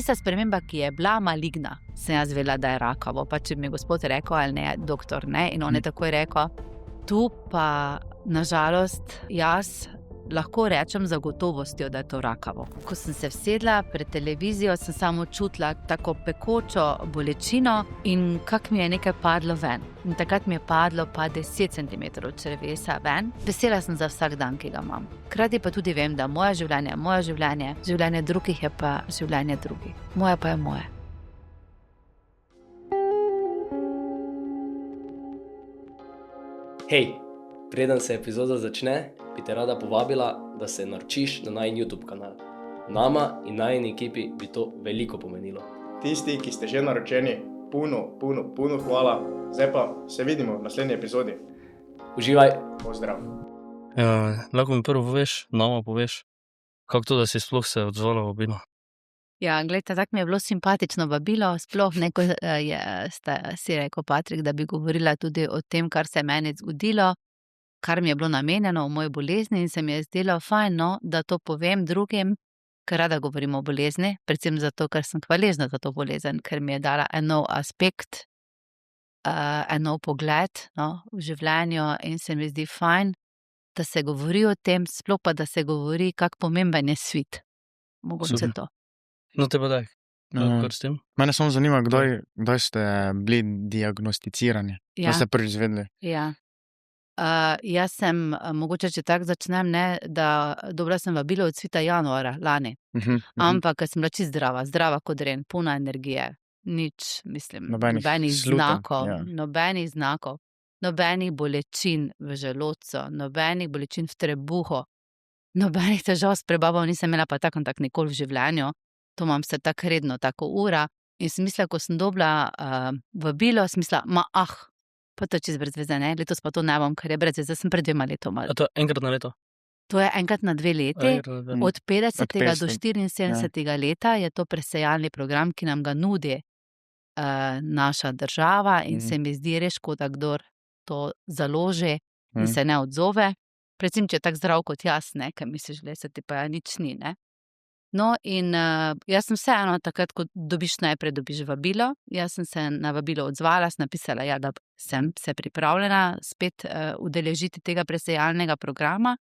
tista sprememba, ki je bila maligna, sem jaz vedela, da je rakavo. Pa če mi je gospod rekel, ali ne, doktor, ne, in on je takoj rekel, tu pa, nažalost, jaz lahko rečem za gotovostjo, da je to rakavo. Ko sem se vsedla pred televizijo, sem samo čutila tako pekočo bolečino in kak mi je nekaj padlo ven. In takrat mi je padlo pa 10 cm črevesa ven. Vesela sem za vsak dan, ki ga imam. Hkrati pa tudi vem, da moje življenje, življenje drugih je pa življenje drugih. Moje pa je moje. Hej, preden se epizoda začne, bi te rada povabila, da se naročiš na najin YouTube kanal. Nama in najini ekipi bi to veliko pomenilo. Tisti, ki ste že naročeni, puno hvala. Zdaj pa se vidimo v naslednji epizodi. Uživaj! Pozdrav! Lahko mi prvo poveš, kako to, da si sploh se odzvala vabilo? Ja, glejte, tako mi je bilo simpatično vabilo, sploh neko si rekel, Patrik, da bi govorila tudi o tem, kar se je meni zgodilo, kar mi je bilo namenjeno v moji bolezni in se mi je zdelo fajn, no, da to povem drugim, ker rada govorim o bolezni, predvsem zato, ker sem hvaležna za to bolezen, ker mi je dala en nov aspekt, en nov pogled, no, v življenju in se mi zdi fajn, da se govori o tem, sploh pa, da se govori, kak pomemben je svit. Mogoče Super. to. No, te pa daj, kar s tem? Mene samo zanima, kdaj ste bili diagnosticirani? Ja. Kdaj ste prvič izvedeli? Ja. Jaz sem, mogoče če tako začnem, ne, da dobila sem vabilo od svita januara lani, ampak ker sem bila čisto zdrava kot dren, polna energije, nič, mislim, Nobenih sluta, ja. nobenih znakov, nobenih bolečin v želodcu, nobenih bolečin v trebuhu, nobenih težav s prebavo nisem imela pa tako nikoli v življenju. To imam se tako redno, tako ura. In sem mislila, ko sem dobila vabilo, sem mislila, pa to je čisto brez veze, ne, letos pa to ne bom, ker je brez veze, sem pred 2 letoma. A to je enkrat na leto? To je enkrat na 2 leti, od 50. Od 50. do 74. leta je to presejalni program, ki nam ga nudi naša država in se mi zdi res škoda, kdor to založi in se ne odzove. Predvsem, če je tako zdrav kot jaz, ne, ker misliš, da se ti pa nič ni, ne. No, in jaz sem vseeno takrat, ko najprej dobiš vabilo, jaz sem se na vabilo odzvala, sem napisala, ja, da sem se pripravljena spet udeležiti tega presejalnega programa,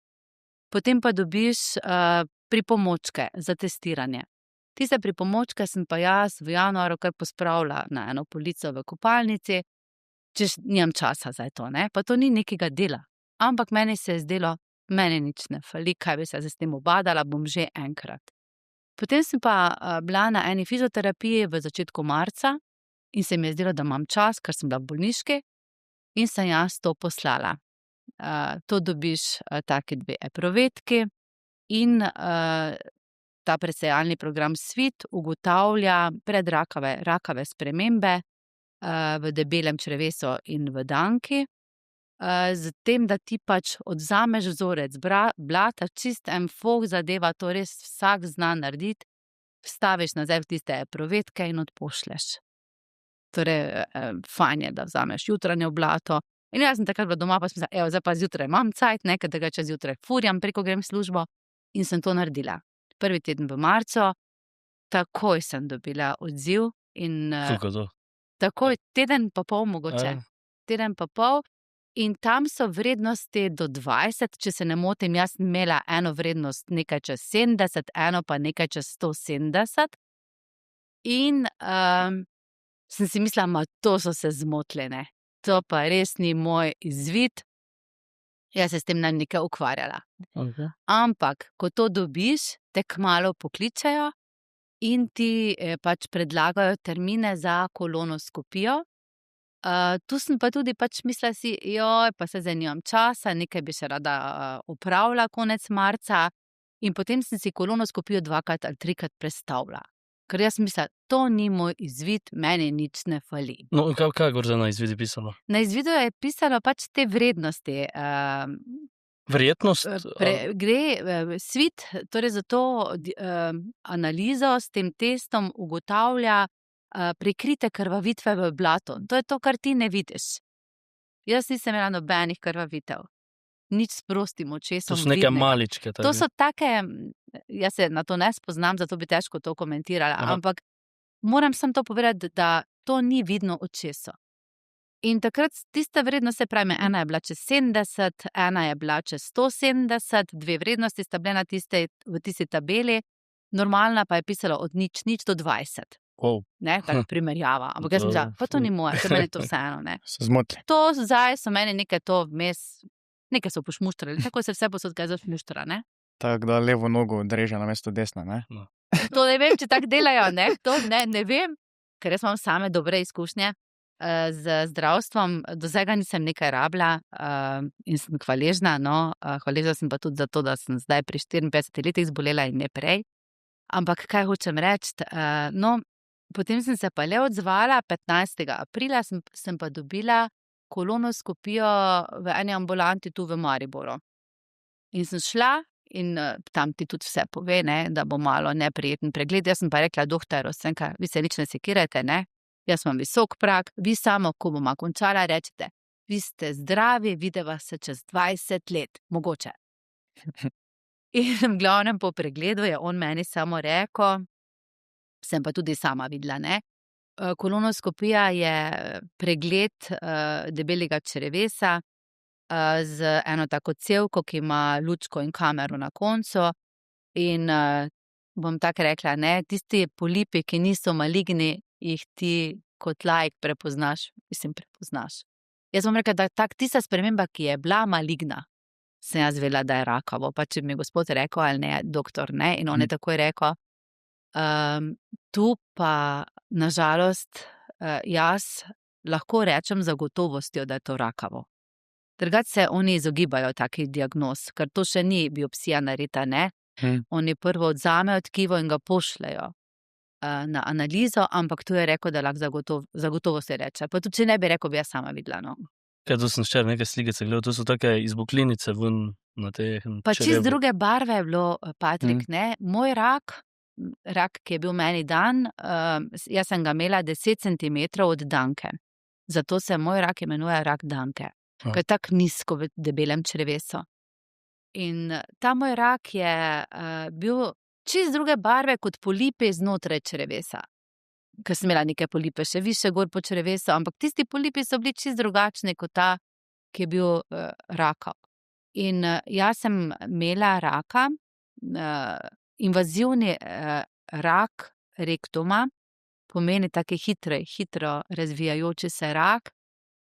potem pa dobiš pripomočke za testiranje. Tiste pripomočke sem pa jaz v januaru kar pospravila na eno polico v kopalnici, češ nimam časa za to, ne, pa to ni nekega dela, ampak meni se je zdelo, meni nič ne fali, kaj bi se s tem ubadala, bom že enkrat. Potem sem pa bila na eni fizioterapiji v začetku marca in se mi je zdelo, da imam čas, ker sem bila v bolniški in sem jaz to poslala. To dobiš taki 2 eprovetki in ta presejalni program SVIT ugotavlja predrakave spremembe v debelem črevesu in v danki, z tem, da ti pač odzameš vzorec blata, čist en zadeva, to res vsak zna narediti, vstaviš nazaj v tiste eprovetke in odpošlješ. Torej, fajn je, da vzameš jutranjo blato. In jaz sem takrat bila doma, pa sem mislila, zdaj pa zjutraj imam cajt, ker tega čez jutraj furjam, preko grem v službo in sem to naredila. Prvi teden v marcu, takoj sem dobila odziv in Koliko to? takoj, teden pa pol mogoče. Teden pa pol. In tam so vrednosti do 20, če se ne motim, jaz sem imela eno vrednost nekaj čez 70, eno pa nekaj čez 170. In sem si mislila, to so se zmotili, ne. To pa res ni moj izvid. Jaz se s tem ne bom nekaj ukvarjala. Okay. Ampak, ko to dobiš, te kmalu pokličejo in ti pač predlagajo termine za kolonoskopijo. Tu sem pa tudi pač mislila si, pa se zdaj nimam časa, nekaj bi še rada opravila konec marca in potem sem si kolonoskopijo 2 ali 3 prestavila. Ker jaz sem mislila, to ni moj izvid, meni nič ne fali. No, kaj je gor na izvidi pisalo? Na izvidu je pisalo pač te vrednosti. Verjetnost? Gre SVIT, torej za to analizo s tem testom ugotavlja prikrite krvavitve v blatu. To je to, kar ti ne vidiš. Jaz nisem imela nobenih krvavitev. Nič s prostim očesom. To so neke maličke. To so take jaz se na to ne spoznam, zato bi težko to komentirala, Aha. ampak moram samo to povedati, da to ni vidno očesu. In takrat tista vrednost, se pravi, ena je bila čez 70, ena je bila čez 170, dve vrednosti sta bile v tisti tabeli, normalna pa je pisala od 0 do 20. Wow. Ne, tako primerjava. Ampak jaz sem rekla, pa to ni moje, to meni je to vseeno, ne. Se zmotili. To zdaj so meni nekaj to vmes, nekaj so pošmuštrali, tako se vse posod kaj zašmuštra, ne. Tako da levo nogo dreže na mesto desna, ne? To ne vem, če tako delajo, ne, to ne vem, ker jaz imam same dobre izkušnje z zdravstvom, do zdaj nisem nekaj rabila in sem hvaležna, no, hvaležna sem pa tudi za to, da sem zdaj pri 54 letih zbolela in ne prej. Ampak kaj hočem reči, no, potem sem se pa le odzvala, 15. aprila sem pa dobila kolonoskopijo v eni ambulanti tu v Mariboru. In sem šla in tam ti tudi vse pove, ne, da bo malo neprijeten pregled. Jaz sem pa rekla, doktor Rosenka, vi se nič ne sekirajte, ne, jaz imam visok prag, vi samo, ko bom končala, rečete, vi ste zdravi, videva se čez 20 let, mogoče. In v glavnem po pregledu je on meni samo rekel, sem pa tudi sama videla, ne, kolonoskopija je pregled debelega črevesa z eno tako cevko, ki ima lučko in kamero na koncu in bom tako rekla, ne, tisti polipi, ki niso maligni, jih ti kot laik prepoznaš. Jaz bom rekla, da tista sprememba, ki je bila maligna, sem jaz vedela, da je rakavo, pa če mi je gospod rekel ali ne, doktor, ne, in on je takoj rekel, tu pa nažalost jaz lahko rečem za gotovostjo, da je to rakavo. Drugače se oni izogibajo takih diagnoz, ker to še ni biopsija narita, ne. Oni prvo odvzamejo tkivo in ga pošljejo na analizo, ampak tu je rekel, da lahko zagotovo se reče. Pa tudi, če ne bi rekel, bi jaz sama videla, no. Kaj, to sem včeraj nekaj slikice gledal, to so take izbuklinice ven na teh Pa čist druge barve je bilo, Patrik, ne. Moj rak, ki je bil meni dan, jaz sem ga imela 10 centimetrov od danke. Zato se moj rak imenuje rak danke, ker je tako nizko v debelem črevesu. In ta moj rak je bil čist druge barve kot polipi znotraj črevesa. Ker sem imela neke polipe še više gor po črevesu, ampak tisti polipi so bili čist drugačni kot ta, ki je bil rakav. In jaz sem imela raka, invazivni rak rektuma, pomeni taki hitro razvijajoči se rak,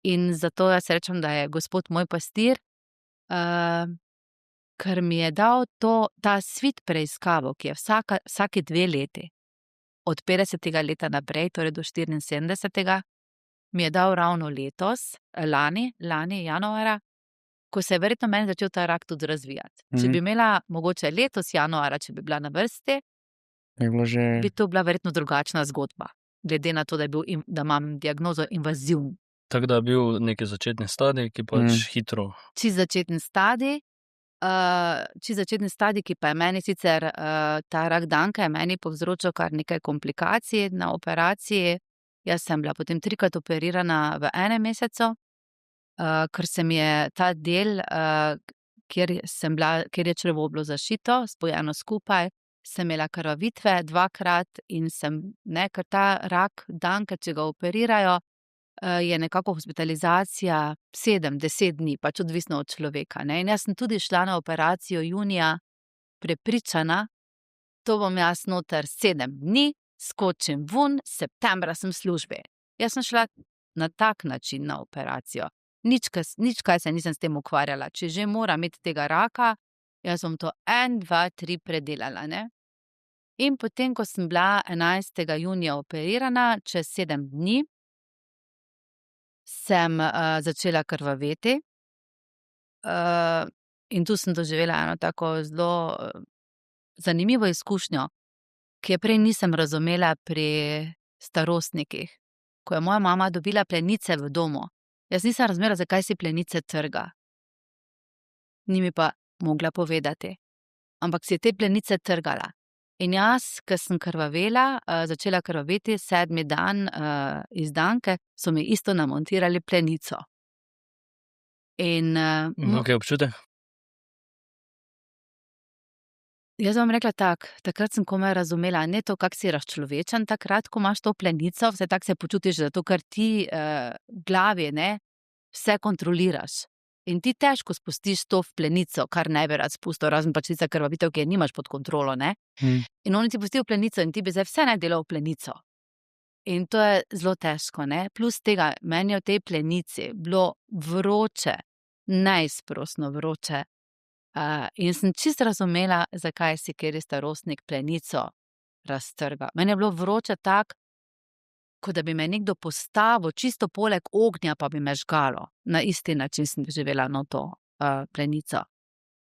in zato jaz rečem, da je gospod moj pastir, ker mi je dal ta svit preiskavo, ki je vsaki 2 leti, od 50. leta naprej, torej do 74. mi je dal ravno letos, lani januara, ko se je verjetno meni začel ta rak tudi razvijati. Če bi imela mogoče letos januara, če bi bila na vrsti, bi to bila verjetno drugačna zgodba, glede na to, da imam diagnozo invazivn. Tako da je bil neki začetni stadij, ki pač hitro. Čisto začetni stadij, ki pa je meni sicer, ta rak danke je meni povzročil kar nekaj komplikacij na operaciji. Jaz sem bila potem 3-krat operirana v 1 mesecu, ker se mi je ta del, kjer je črevo bilo zašito, spojeno skupaj, sem imela krvavitve 2-krat in ker ta rak danke, če ga operirajo, je nekako hospitalizacija 7-10 dni, pač odvisno od človeka, ne. In jaz sem tudi šla na operacijo junija prepričana, to bom jaz noter 7 dni, skočim ven, septembra sem v službi. Jaz sem šla na tak način na operacijo. Nič kaj se nisem s tem ukvarjala. Če že moram imeti tega raka, jaz bom to 1, 2, 3 predelala, ne. In potem, ko sem bila 11. junija operirana, čez 7 dni, sem začela krvaveti. In tu sem doživela eno tako zelo zanimivo izkušnjo, ki je prej nisem razumela pri starostnikih. Ko je moja mama dobila plenice v domu, jaz nisem razumela, zakaj si plenice trga. Ni mi pa mogla povedati. Ampak si je te plenice trgala. In jaz, ko sem krvavela, začela krvaveti 7. dan iz danke, so mi isto namontirali plenico. In Kak je občutek? Jaz bom rekla tako, takrat sem komaj razumela, ne to, kako si razčlovečen takrat, ko imaš to plenico, vse tako se počutiš, zato ker ti glavi, ne, vse kontroliraš. In ti težko spustiš to v plenico, kar ne bi rad spustil, razen pač tista krvavitev, ki je nimaš pod kontrolo, ne. In oni ti pustijo plenico in ti bi zdaj vse naj delal v plenico. In to je zelo težko, ne. Plus tega, meni je v tej plenici bilo vroče, neizprosno vroče. In sem čisto razumela, zakaj si kateri starostnik plenico raztrga. Meni je bilo vroče tako, kot da bi me nekdo postavil čisto poleg ognja, pa bi me žgalo. Na isti način sem doživela to plenico.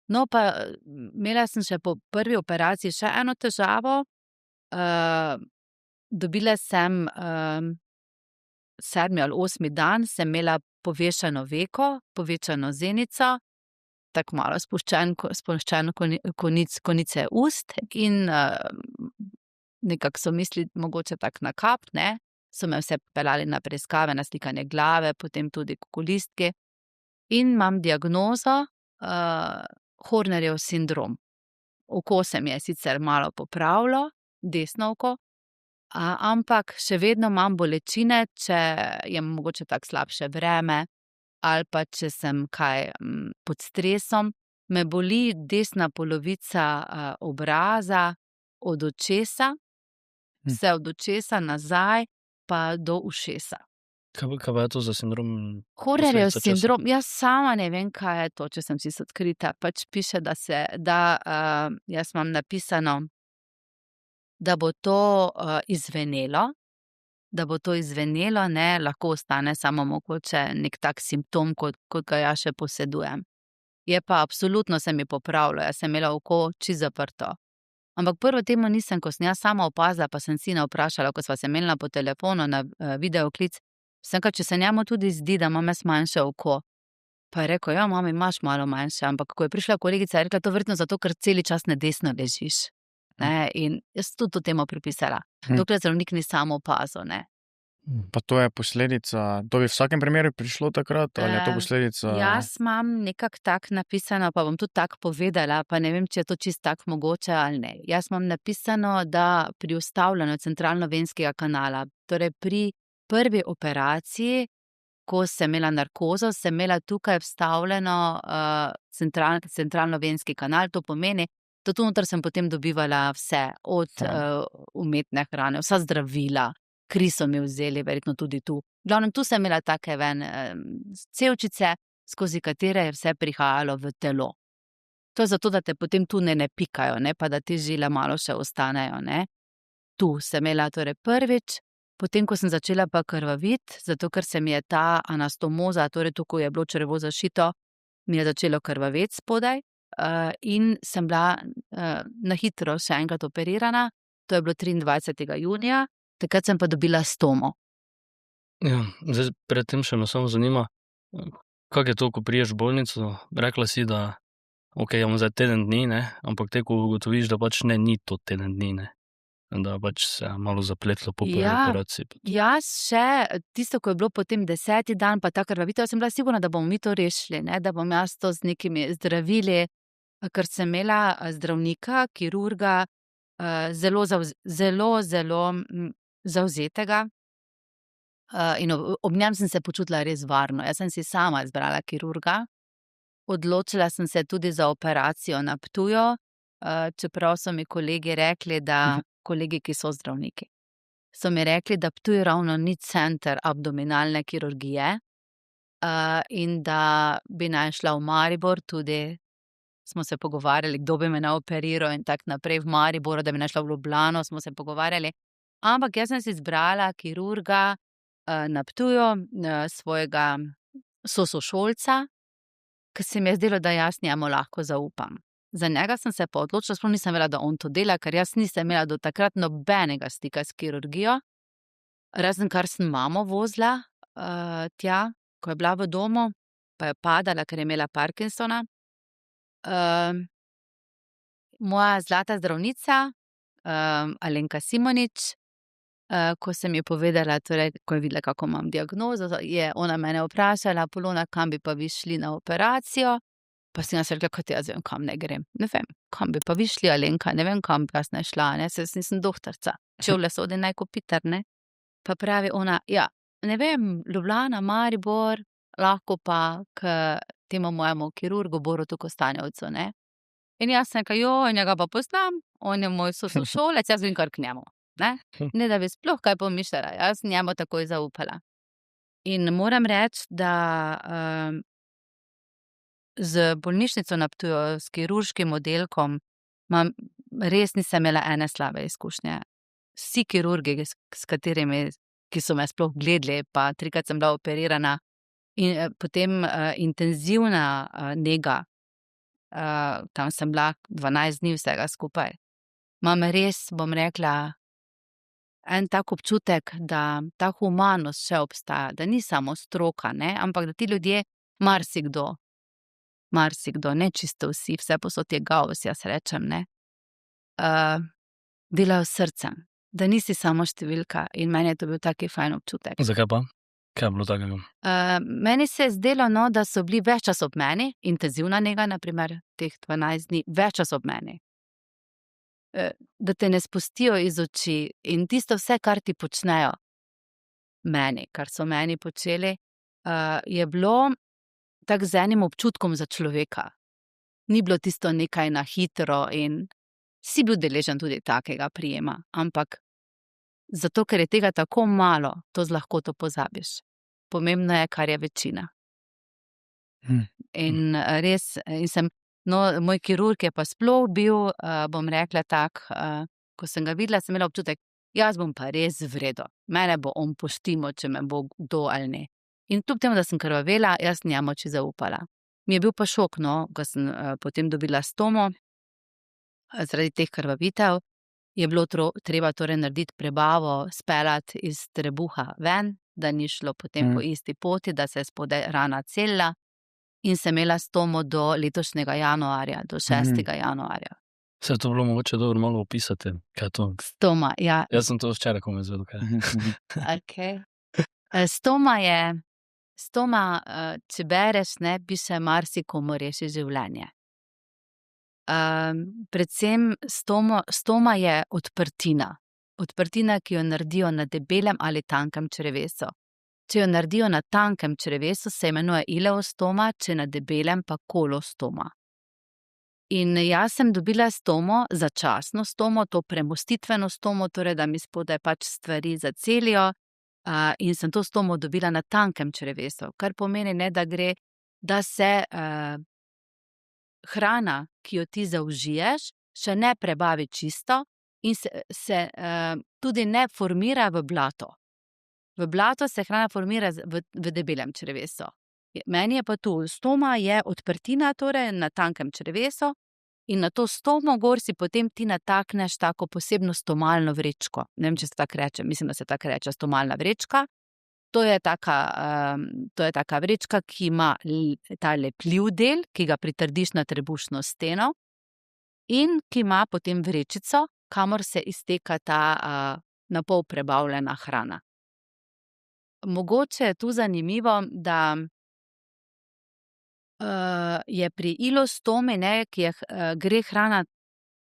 No, pa imela sem še po prvi operaciji še eno težavo. Dobila sem 7. ali 8. dan, sem imela povešeno veko, povečano zenico, tako malo spuščeno konice ust in nekako so mislili, mogoče tako na kap, ne. So me vse peljali na preiskave, na slikanje glave, potem tudi k okulistki. In imam diagnozo Hornerjev sindrom. Oko se mi je sicer malo popravilo, desno oko, ampak še vedno imam bolečine, če je mogoče tako slabše vreme ali pa če sem kaj pod stresom. Me boli desna polovica obraza od očesa, vse od očesa nazaj pa do ušesa. Kaj pa je to za sindrom? Hornerjev Posledica česa? sindrom, jaz sama ne vem, kaj je to, če sem čisto odkrita. Pač piše, jaz imam napisano, da bo to izvenelo, ne, lahko ostane samo mogoče nek tak simptom, kot ga jaz še posedujem. Je pa absolutno se mi popravilo, jaz sem imela oko čisto zaprto. Ampak prvo temu nisem, ko sem jaz sama opazila, pa sem sina vprašala, ko sva se menila po telefonu na videoklic, sem rekla, če se njemu tudi zdi, da imam jaz manjše oko. Pa je rekel, ja, mami, imaš malo manjše, ampak ko je prišla kolegica, je rekla, to verjetno zato, ker celi čas na desno ležiš. Ne, in jaz tudi to temu pripisala, dokler zdravnik ni samo opazil, ne. Pa to je posledica, to bi v vsakem primeru prišlo takrat, ali je to posledica? Jaz imam nekako tako napisano, pa bom tudi tako povedala, pa ne vem, če je to čisto tako mogoče ali ne. Jaz imam napisano, da pri vstavljanju centralnovenskega kanala, torej pri prvi operaciji, ko sem imela narkozo, sem imela tukaj vstavljeno centralnovenski kanal, to pomeni, da tu noter sem potem dobivala vse, od umetne hrane, vsa zdravila, kri so mi vzeli, verjetno tudi tu. V glavnem, tu sem imela take cevčice, skozi katere je vse prihajalo v telo. To je zato, da te potem tu ne pikajo, ne, pa da ti žile malo še ostanejo, ne. Tu sem imela torej prvič, potem, ko sem začela pa krvaviti, zato ker se mi je ta anastomoza, torej tu, ko je bilo črevo zašito, mi je začelo krvaveti spodaj, in sem bila na hitro še enkrat operirana, to je bilo 23. junija, takrat sem pa dobila stomo. Ja, zdaj predtem še me samo zanima, kako je to, ko priješ v bolnico, rekla si, da imam zdaj teden dni, ne, ampak te, ko ugotoviš, da pač ni to teden dni, ne, da pač se je malo zapletlo po prvi operaciji. Jaz še, tisto, ko je bilo potem 10. dan, pa ta krvavitev, sem bila sigurna, da bomo mi to rešili, ne, da bom jaz to z nekimi zdravili, ker sem imela zdravnika, kirurga, zelo zavzetega, in ob njem sem se počutila res varno. Jaz sem si sama izbrala kirurga, odločila sem se tudi za operacijo na Ptuju, čeprav so mi kolegi rekli, kolegi, ki so zdravniki, so mi rekli, da Ptuj ravno ni center abdominalne kirurgije, in da bi naj šla v Maribor, tudi smo se pogovarjali, kdo bi me operiral in tako naprej v Mariboru, da bi naj šla v Ljubljano, smo se pogovarjali. Ampak jaz sem si izbrala kirurga na Ptuju, svojega sošolca, ker se mi je zdelo, da jaz njemu lahko zaupam. Za njega sem se pa odločila, sploh nisem vedela, da on to dela, ker jaz nisem imela do takrat nobenega stika s kirurgijo, razen kar sem mamo vozila tja, ko je bila v domu, pa je padala, ker je imela Parkinsona. Moja zlata zdravnica, Alenka Simonič, ko sem ji povedala, torej, ko je videla, kako imam diagnozo, je ona mene vprašala, Polona, kam bi pa vi šli na operacijo? Pa si jaz rekla, kot jaz vem, kam ne grem. Ne vem, kam bi pa vi šli, Alenka, ne vem, kam bi jaz ne šla, ne, se jaz nisem doktorica. Čevlje sodi naj kopitar, ne. Pa pravi ona, ja, ne vem, Ljubljana, Maribor, lahko pa k temu mojemu kirurgu Borutu Kostanjevcu, ne. In jaz sem rekla, njega pa poznam, on je moj sošolec, jaz grem kar k njemu, ne. Ne, da bi sploh kaj pomišljala, jaz njemu takoj zaupala. In moram reči, da z bolnišnico na Ptuju, s kirurškim oddelkom, res nisem imela ene slabe izkušnje. Vsi kirurgi, s katerimi, ki so me sploh gledali, pa 3-krat sem bila operirana, in potem intenzivna nega, tam sem bila 12 dni vsega skupaj. Imam res, bom rekla, en tak občutek, da ta humanost še obstaja, da ni samo stroka, ne, ampak da ti ljudje, marsikdo, ne čisto vsi, vse posod je gaus, jaz rečem, ne, delajo s srcem, da nisi samo številka in meni je to bil taki fajn občutek. Zakaj pa? Kaj je bilo takega? Meni se je zdelo, no, da so bili več čas ob meni, intenzivna nega, na primer, teh 12 dni, več čas ob meni. Da te ne spustijo iz oči in tisto vse, kar ti počnejo meni, kar so meni počeli, je bilo tako z enim občutkom za človeka. Ni bilo tisto nekaj na hitro in si bil deležen tudi takega prijema, ampak zato, ker je tega tako malo, to z lahkoto pozabiš. Pomembno je, kar je večina. In res, moj kirurg je pa sploh bil, bom rekla tak, ko sem ga videla, sem imela občutek, jaz bom pa res v redu. Mene bo on poštimo, če me bo kdo ali ne. In kljub temu, da sem krvavela, jaz njemu oči zaupala. Mi je bil pa šok, no, ko sem potem dobila stomo, zaradi teh krvavitev, je bilo treba torej narediti prebavo, speljati iz trebuha ven, da ni šlo potem po isti poti, da se je spodaj rana celila, in sem imela stomo do letošnjega januarja, do 6. januarja. Se je to bilo mogoče dobro malo opisati, kaj je to? Stoma, ja. Jaz sem to včeraj komaj izvedel, kaj je. Okay. Stoma, če bereš, ne, piše marsikomu reši življenje. Predvsem stoma je odprtina. Odprtina, ki jo naredijo na debelem ali tankem črevesu. Če jo naredijo na tankem črevesu, se imenuje ileostoma, če na debelem pa kolostoma. In jaz sem dobila stomo, začasno stomo, to premostitveno stomo, torej da mi spodaj pač stvari zacelijo, in sem to stomo dobila na tankem črevesu, kar pomeni, ne, da se hrana, ki jo ti zaužiješ, še ne prebavi čisto in se tudi ne formira v blato. V blato se hrana formira v debelem črevesu. Meni je pa tu, stoma je odprtina, torej na tankem črevesu, in na to stomo gor si potem ti natakneš tako posebno stomalno vrečko. Ne vem, če se tako reče, mislim, da se tako reče, stomalna vrečka. To je taka vrečka, ki ima ta lepljiv del, ki ga pritrdiš na trebušno steno in ki ima potem vrečico, kamor se izteka ta napol prebavljena hrana. Mogoče je tu zanimivo, da je pri ilostomi, ne, ki gre hrana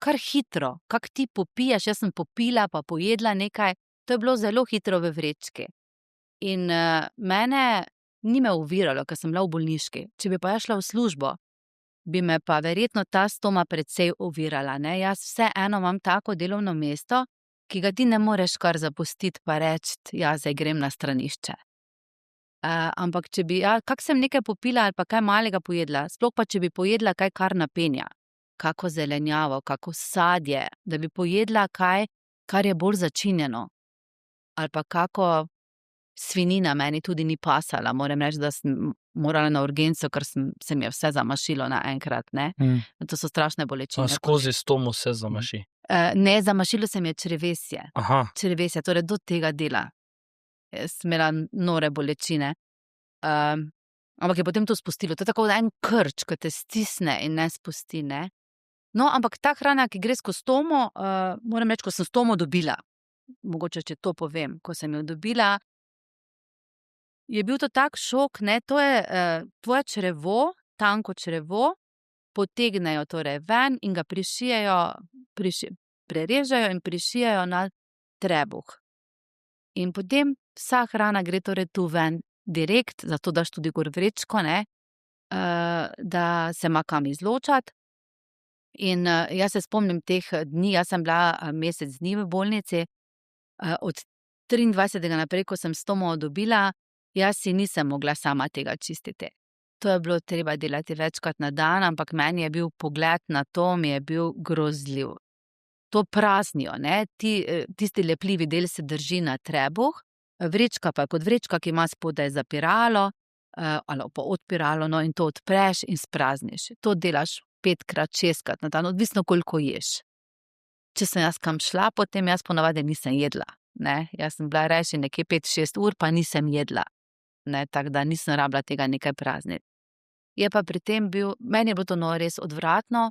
kar hitro, kak ti popiješ, jaz sem popila pa pojedla nekaj, to je bilo zelo hitro v vrečki. In mene ni me oviralo, ker sem bila v bolniški. Če bi pa jaz šla v službo, bi me pa verjetno ta stoma precej ovirala, ne. Jaz vseeno imam tako delovno mesto, ki ga ti ne moreš kar zapustiti pa reči, ja, zdaj grem na stranišče. Ampak če bi, kak sem nekaj popila ali pa kaj malega pojedla, sploh pa če bi pojedla kaj, kar napenja, kako zelenjavo, kako sadje, da bi pojedla kaj, kar je bolj začinjeno, ali pa kako svinina meni tudi ni pasala, moram reči, da sem morala na urgenco, ker se mi je vse zamašilo naenkrat, ne. To so strašne bolečine. Skozi stomo se zamaši? Ne, zamašilo se mi je črevesje. Črevesje, torej do tega dela. Sem imela nore bolečine. Ampak je potem to spustilo. To je tako en krč, ko te stisne in ne spusti, ne. No, ampak ta hrana, ki gre skozi stomo, moram reči, ko sem stomo dobila, mogoče, če to povem, ko sem jo dobila, je bil to tak šok, ne, to je tvoje črevo, tanko črevo, potegnejo torej ven in ga prerežejo in prišijajo na trebuh. In potem vsa hrana gre torej tu ven direkt, zato daš tudi gor vrečko, ne, da se ima kam izločati. In jaz se spomnim teh dni, jaz sem bila mesec dni v bolnici, od 23. naprej, ko sem stomo dobila, jaz si nisem mogla sama tega čistiti. To je bilo treba delati večkrat na dan, ampak meni je bil pogled na to, mi je bil grozljiv. To praznijo, ne, tisti lepljivi del se drži na trebuh, vrečka pa je kot vrečka, ki ima spodaj zapiralo, ali pa odpiralo, no, in to odpreš in sprazniš. To delaš 5-krat, 6-krat na dan, odvisno koliko ješ. Če sem jaz kam šla, potem jaz ponavadi nisem jedla, ne, jaz sem bila reči nekje 5-6 ur, pa nisem jedla, ne, tako da nisem rabila tega nekaj prazniti. Je pa pri tem meni je bilo to res odvratno,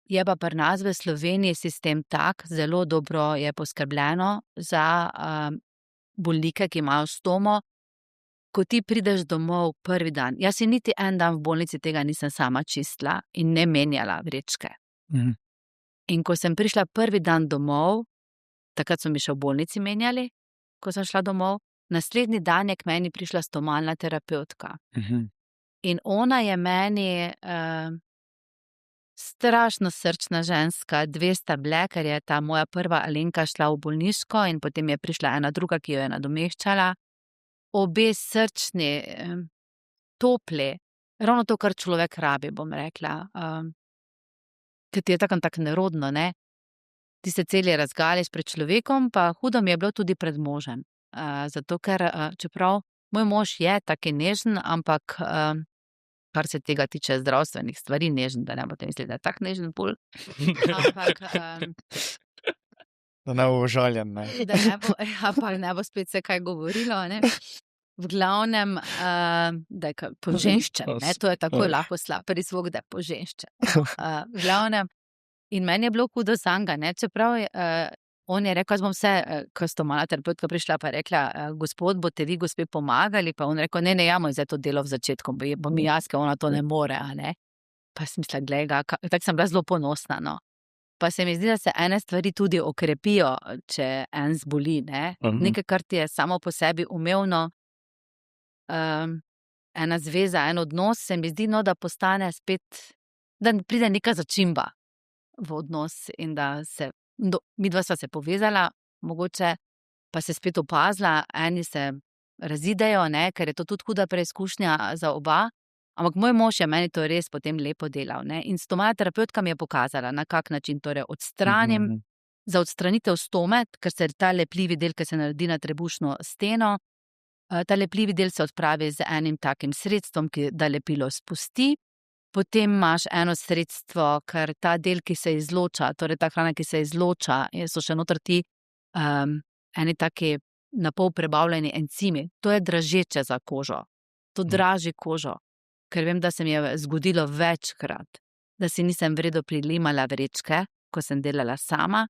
je pa pri nas v Sloveniji sistem tak, zelo dobro je poskrbljeno za bolnike, ki imajo stomo. Ko ti prideš domov prvi dan, jaz si niti en dan v bolnici tega nisem sama čistila in ne menjala vrečke. In ko sem prišla prvi dan domov, takrat so mi še v bolnici menjali, ko sem šla domov, naslednji dan je k meni prišla stomalna terapevtka. In ona je meni strašno srčna ženska, 2 sta bile, ker je ta moja prva Alenka šla v bolniško in potem je prišla ena druga, ki jo je nadomeščala. Obe srčni, topli, ravno to, kar človek rabi, bom rekla. Ker ti je tako nerodno, ne. Ti se celi razgališ pred človekom, pa hudo mi je bilo tudi pred možem. Zato ker, čeprav moj mož je taki nežen, ampak kar se tega tiče zdravstvenih stvari, nežen, da ne boste mislili, da je tak nežen pol. Ampak Da ne bo užaljen, ne. pa ne bo spet se kaj govorilo, ne. V glavnem, da je poženščen, ne, to je takoj lahko slab zvok, da je poženščen. V glavnem, in meni je bilo hudo zanj, ne, čeprav on je rekel, jaz bom vse, ko stomalna terapeutka prišla, pa je rekla, gospod, boste vi gospe pomagali, pa on rekel, ne, ja, moj zdaj to delo v začetku, bom jaz, ker ona to ne more, a ne. Pa sem mislila, glej ga, tako sem bila zelo ponosna, no. Pa se mi zdi, da se ene stvari tudi okrepijo, če en zboli, ne. Nekaj, kar ti je samo po sebi umevno, ena zveza, en odnos, se mi zdi, no, da postane spet, da pride neka začimba v odnos in da se, midva sva se povezala, mogoče pa se spet opazila, eni se razidejo, ne, ker je to tudi huda preizkušnja za oba, ampak moj mož je meni to res potem lepo delal, ne, in stomalna terapeutka mi je pokazala, na kak način torej odstranim, za odstranitev stome, ker se ta lepljivi del, ki se naredi na trebušno steno, ta lepljivi del se odpravi z enim takim sredstvom, da lepilo spusti. Potem imaš eno sredstvo, ker ta del, ki se izloča, torej ta hrana, ki se izloča, so še noter ti eni taki napol prebavljeni encimi. To je dražeče za kožo. To draži kožo. Ker vem, da se mi je zgodilo večkrat, da si nisem v redu prilimala vrečke, ko sem delala sama,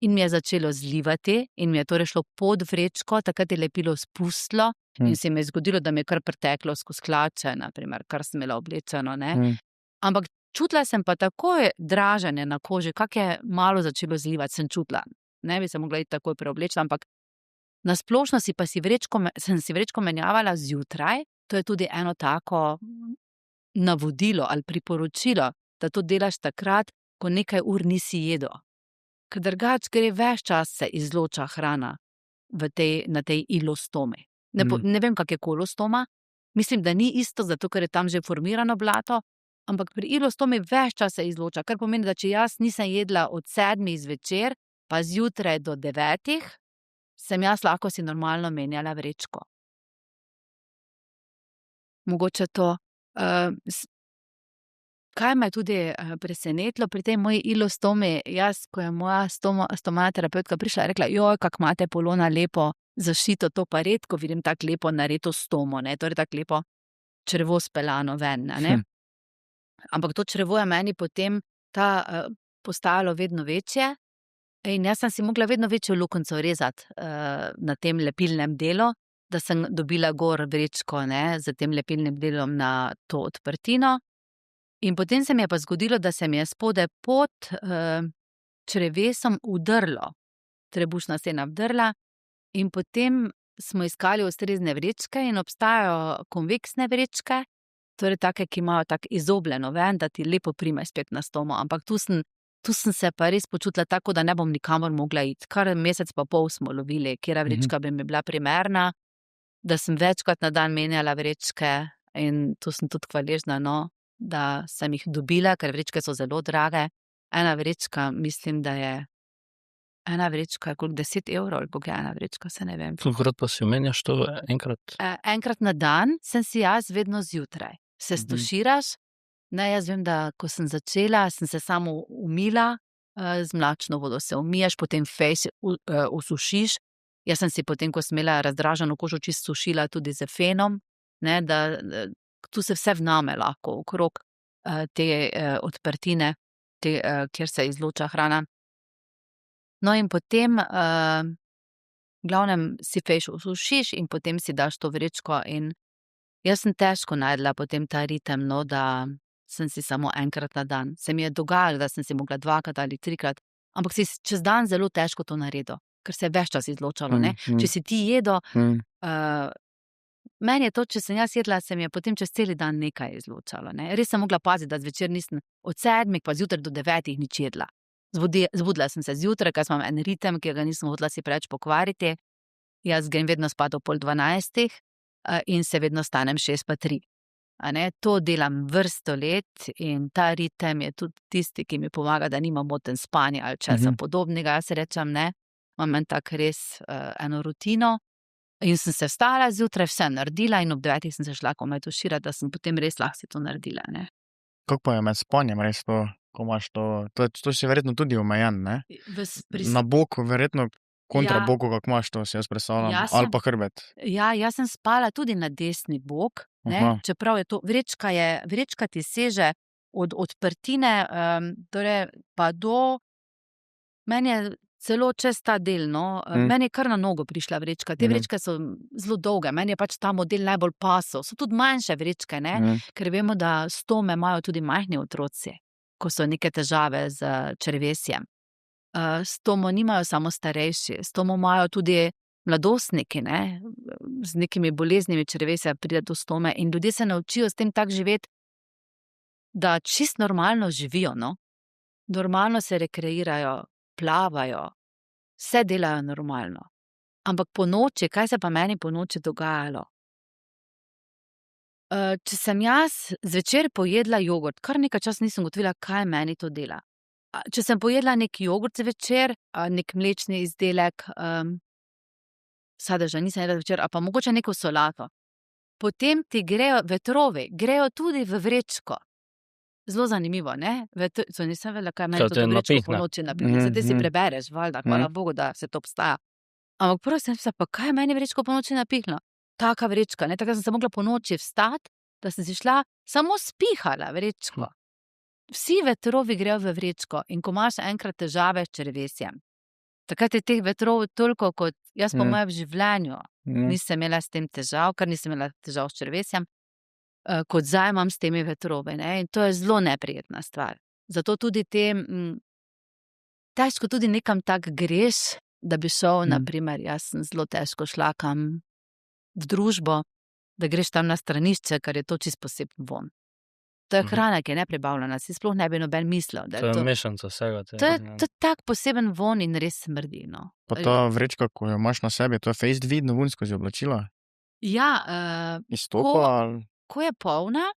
in mi je začelo zlivati in mi je torej šlo pod vrečko, takrat je lepilo spustilo in se mi je zgodilo, da mi je kar preteklo skozi hlače, na primer, kar sem imela oblečeno, ne. Ampak čutila sem pa takoj draženje na koži, kak je malo začelo zlivati, sem čutila. Ne bi se mogla iti takoj preobleči, ampak na splošno sem si vrečko menjavala zjutraj, to je tudi eno tako navodilo ali priporočilo, da to delaš takrat, ko nekaj ur nisi jedel. Ker drugače gre ves čas se izloča hrana na tej ilostomi. Ne vem, kak je kolostoma, mislim, da ni isto, zato ker je tam že formirano blato, ampak pri ilostomi ves čas se izloča, kar pomeni, da če jaz nisem jedla od 7 zvečer, pa zjutraj do 9, sem jaz lahko si normalno menjala vrečko. Mogoče to. Kaj me je tudi presenetilo pri tej moji ilostomi, jaz, ko je moja stomalna terapeutka prišla, je rekla, joj, kak imate Polona lepo zašito, to pa redko vidim tako lepo nareto stomo, ne, torej tako lepo črevo speljano ven, ne. Ampak to črevo je meni potem postajalo vedno večje in jaz sem si mogla vedno večjo luknjico rezati na tem lepilnem delu, da sem dobila gor vrečko, ne, z tem lepilnim delom na to odprtino. In potem se mi je pa zgodilo, da se mi je spodaj pod črevesom udrlo, trebušna stena vdrla, in potem smo iskali ustrezne vrečke in obstajajo konveksne vrečke, torej take, ki imajo tak izobljeno ven, da ti lepo prime spet na stomo, ampak tu sem se pa res počutila tako, da ne bom nikamor mogla iti. Kar mesec pa pol smo lovili, katera vrečka bi mi bila primerna, da sem večkrat na dan menjala vrečke in tu sem tudi hvaležna, no, da sem jih dobila, ker vrečke so zelo drage. Ena vrečka, mislim, da je koliko 10 evrov, ali koliko je ena vrečka, se ne vem. Kolikokrat pa si omenjaš to enkrat? Enkrat na dan sem si jaz vedno zjutraj. Se stuširaš, ne, jaz vem, da ko sem začela, sem se samo umila, z mlačno vodo se umiješ, potem fejs usušiš. Jaz sem si potem, ko sem imela razdraženo kožo, čisto sušila tudi z fenom, ne, da tu se vse vname lahko okrog te odprtine, kjer se izloča hrana. No, in potem v glavnem si fejš usušiš in potem si daš to vrečko in jaz sem težko najdla potem ta ritem, no, da sem si samo enkrat na dan. Se mi je dogajalo, da sem si mogla 2krat ali 3krat, ampak si čez dan zelo težko to naredil, ker se je ves čas izločalo, ne. Če si ti jedel, meni je to, če sem jaz jedla, se mi je potem čez celi dan nekaj izločalo, ne. Res sem mogla paziti, da zvečer nisem od 7 pa zjutraj do 9 nič jedla. Zbudila sem se zjutraj, ker imam en ritem, ki ga nisem hotela si preveč pokvariti. Jaz grem vedno spat ob 11:30 in se vedno stanem 6:03. A ne, to delam vrsto let in ta ritem je tudi tisti, ki mi pomaga, da nimam motenj spanja ali česa podobnega, jaz rečem, ne. Imam en tak res eno rutino in sem se vstala zjutraj, vse naredila in ob 9 sem se šla komaj tuširati, da sem potem res lahko si to naredila, ne. Kako pa je med spanjem res to, ko imaš to si verjetno tudi omejen, ne? Na bok, verjetno kontra boku, kako imaš to, si jaz predstavljam, ali pa hrbet. Ja, jaz sem spala tudi na desni bok, ne, čeprav je to, vrečka ti seže od odprtine, torej pa do, meni je celo čez ta del, no, meni je kar na nogo prišla vrečka, te vrečke so zelo dolge, meni je pač ta model najbolj pasal, so tudi manjše vrečke, ne, ker vemo, da stome imajo tudi majhni otroci, ko so neke težave z črevesjem. Stomo nimajo samo starejši, stomo imajo tudi mladostniki, ne, z nekimi boleznimi črevesja pride do stome in ljudje se naučijo s tem tako živeti, da čisto normalno živijo, no. Normalno se rekreirajo, plavajo, vse delajo normalno. Ampak ponoči, kaj se pa meni ponoči dogajalo? Če sem jaz zvečer pojedla jogurt, kar nekaj časa nisem ugotovila, kaj meni to dela. Če sem pojedla neki jogurt zvečer, nek mlečni izdelek, sadeža nisem jedla zvečer, ali pa mogoče neko solato, potem ti grejo vetrovi, grejo tudi v vrečko. Zelo zanimivo, ne? To nisem vedela, kaj meni to vrečko ponoči napihne. Zdaj si prebereš, valjda, hvala Bogu, da se to obstaja. Ampak prvo sem se, pa kaj meni vrečko ponoči napihne? Taka vrečka, ne? Tako sem se mogla ponoči vstati, da sem si šla, samo spihala vrečko. Vsi vetrovi grejo v vrečko in ko imaš enkrat težave s črevesjem, takrat je teh vetrov toliko, kot jaz po mojem življenju nisem imela s tem težav, ker nisem imela težav s črevesjem, kot zdaj imam s temi vetrovi, ne, in to je zelo neprijetna stvar. Zato tudi težko tudi nekam tak greš, da bi šel, naprimer, jaz sem zelo težko šla kam v družbo, da greš tam na stranišče, ker je to čisto poseben von. To je hrana, ki je neprebavljena, si sploh ne bi noben mislil, da je to. To je mešanca vsega. To je tak poseben von in res smrdi, no. Pa ta vrečka, ko jo imaš na sebi, to je fejst vidno vun skozi oblačila? Ja, Izstopa ali? ko je polna,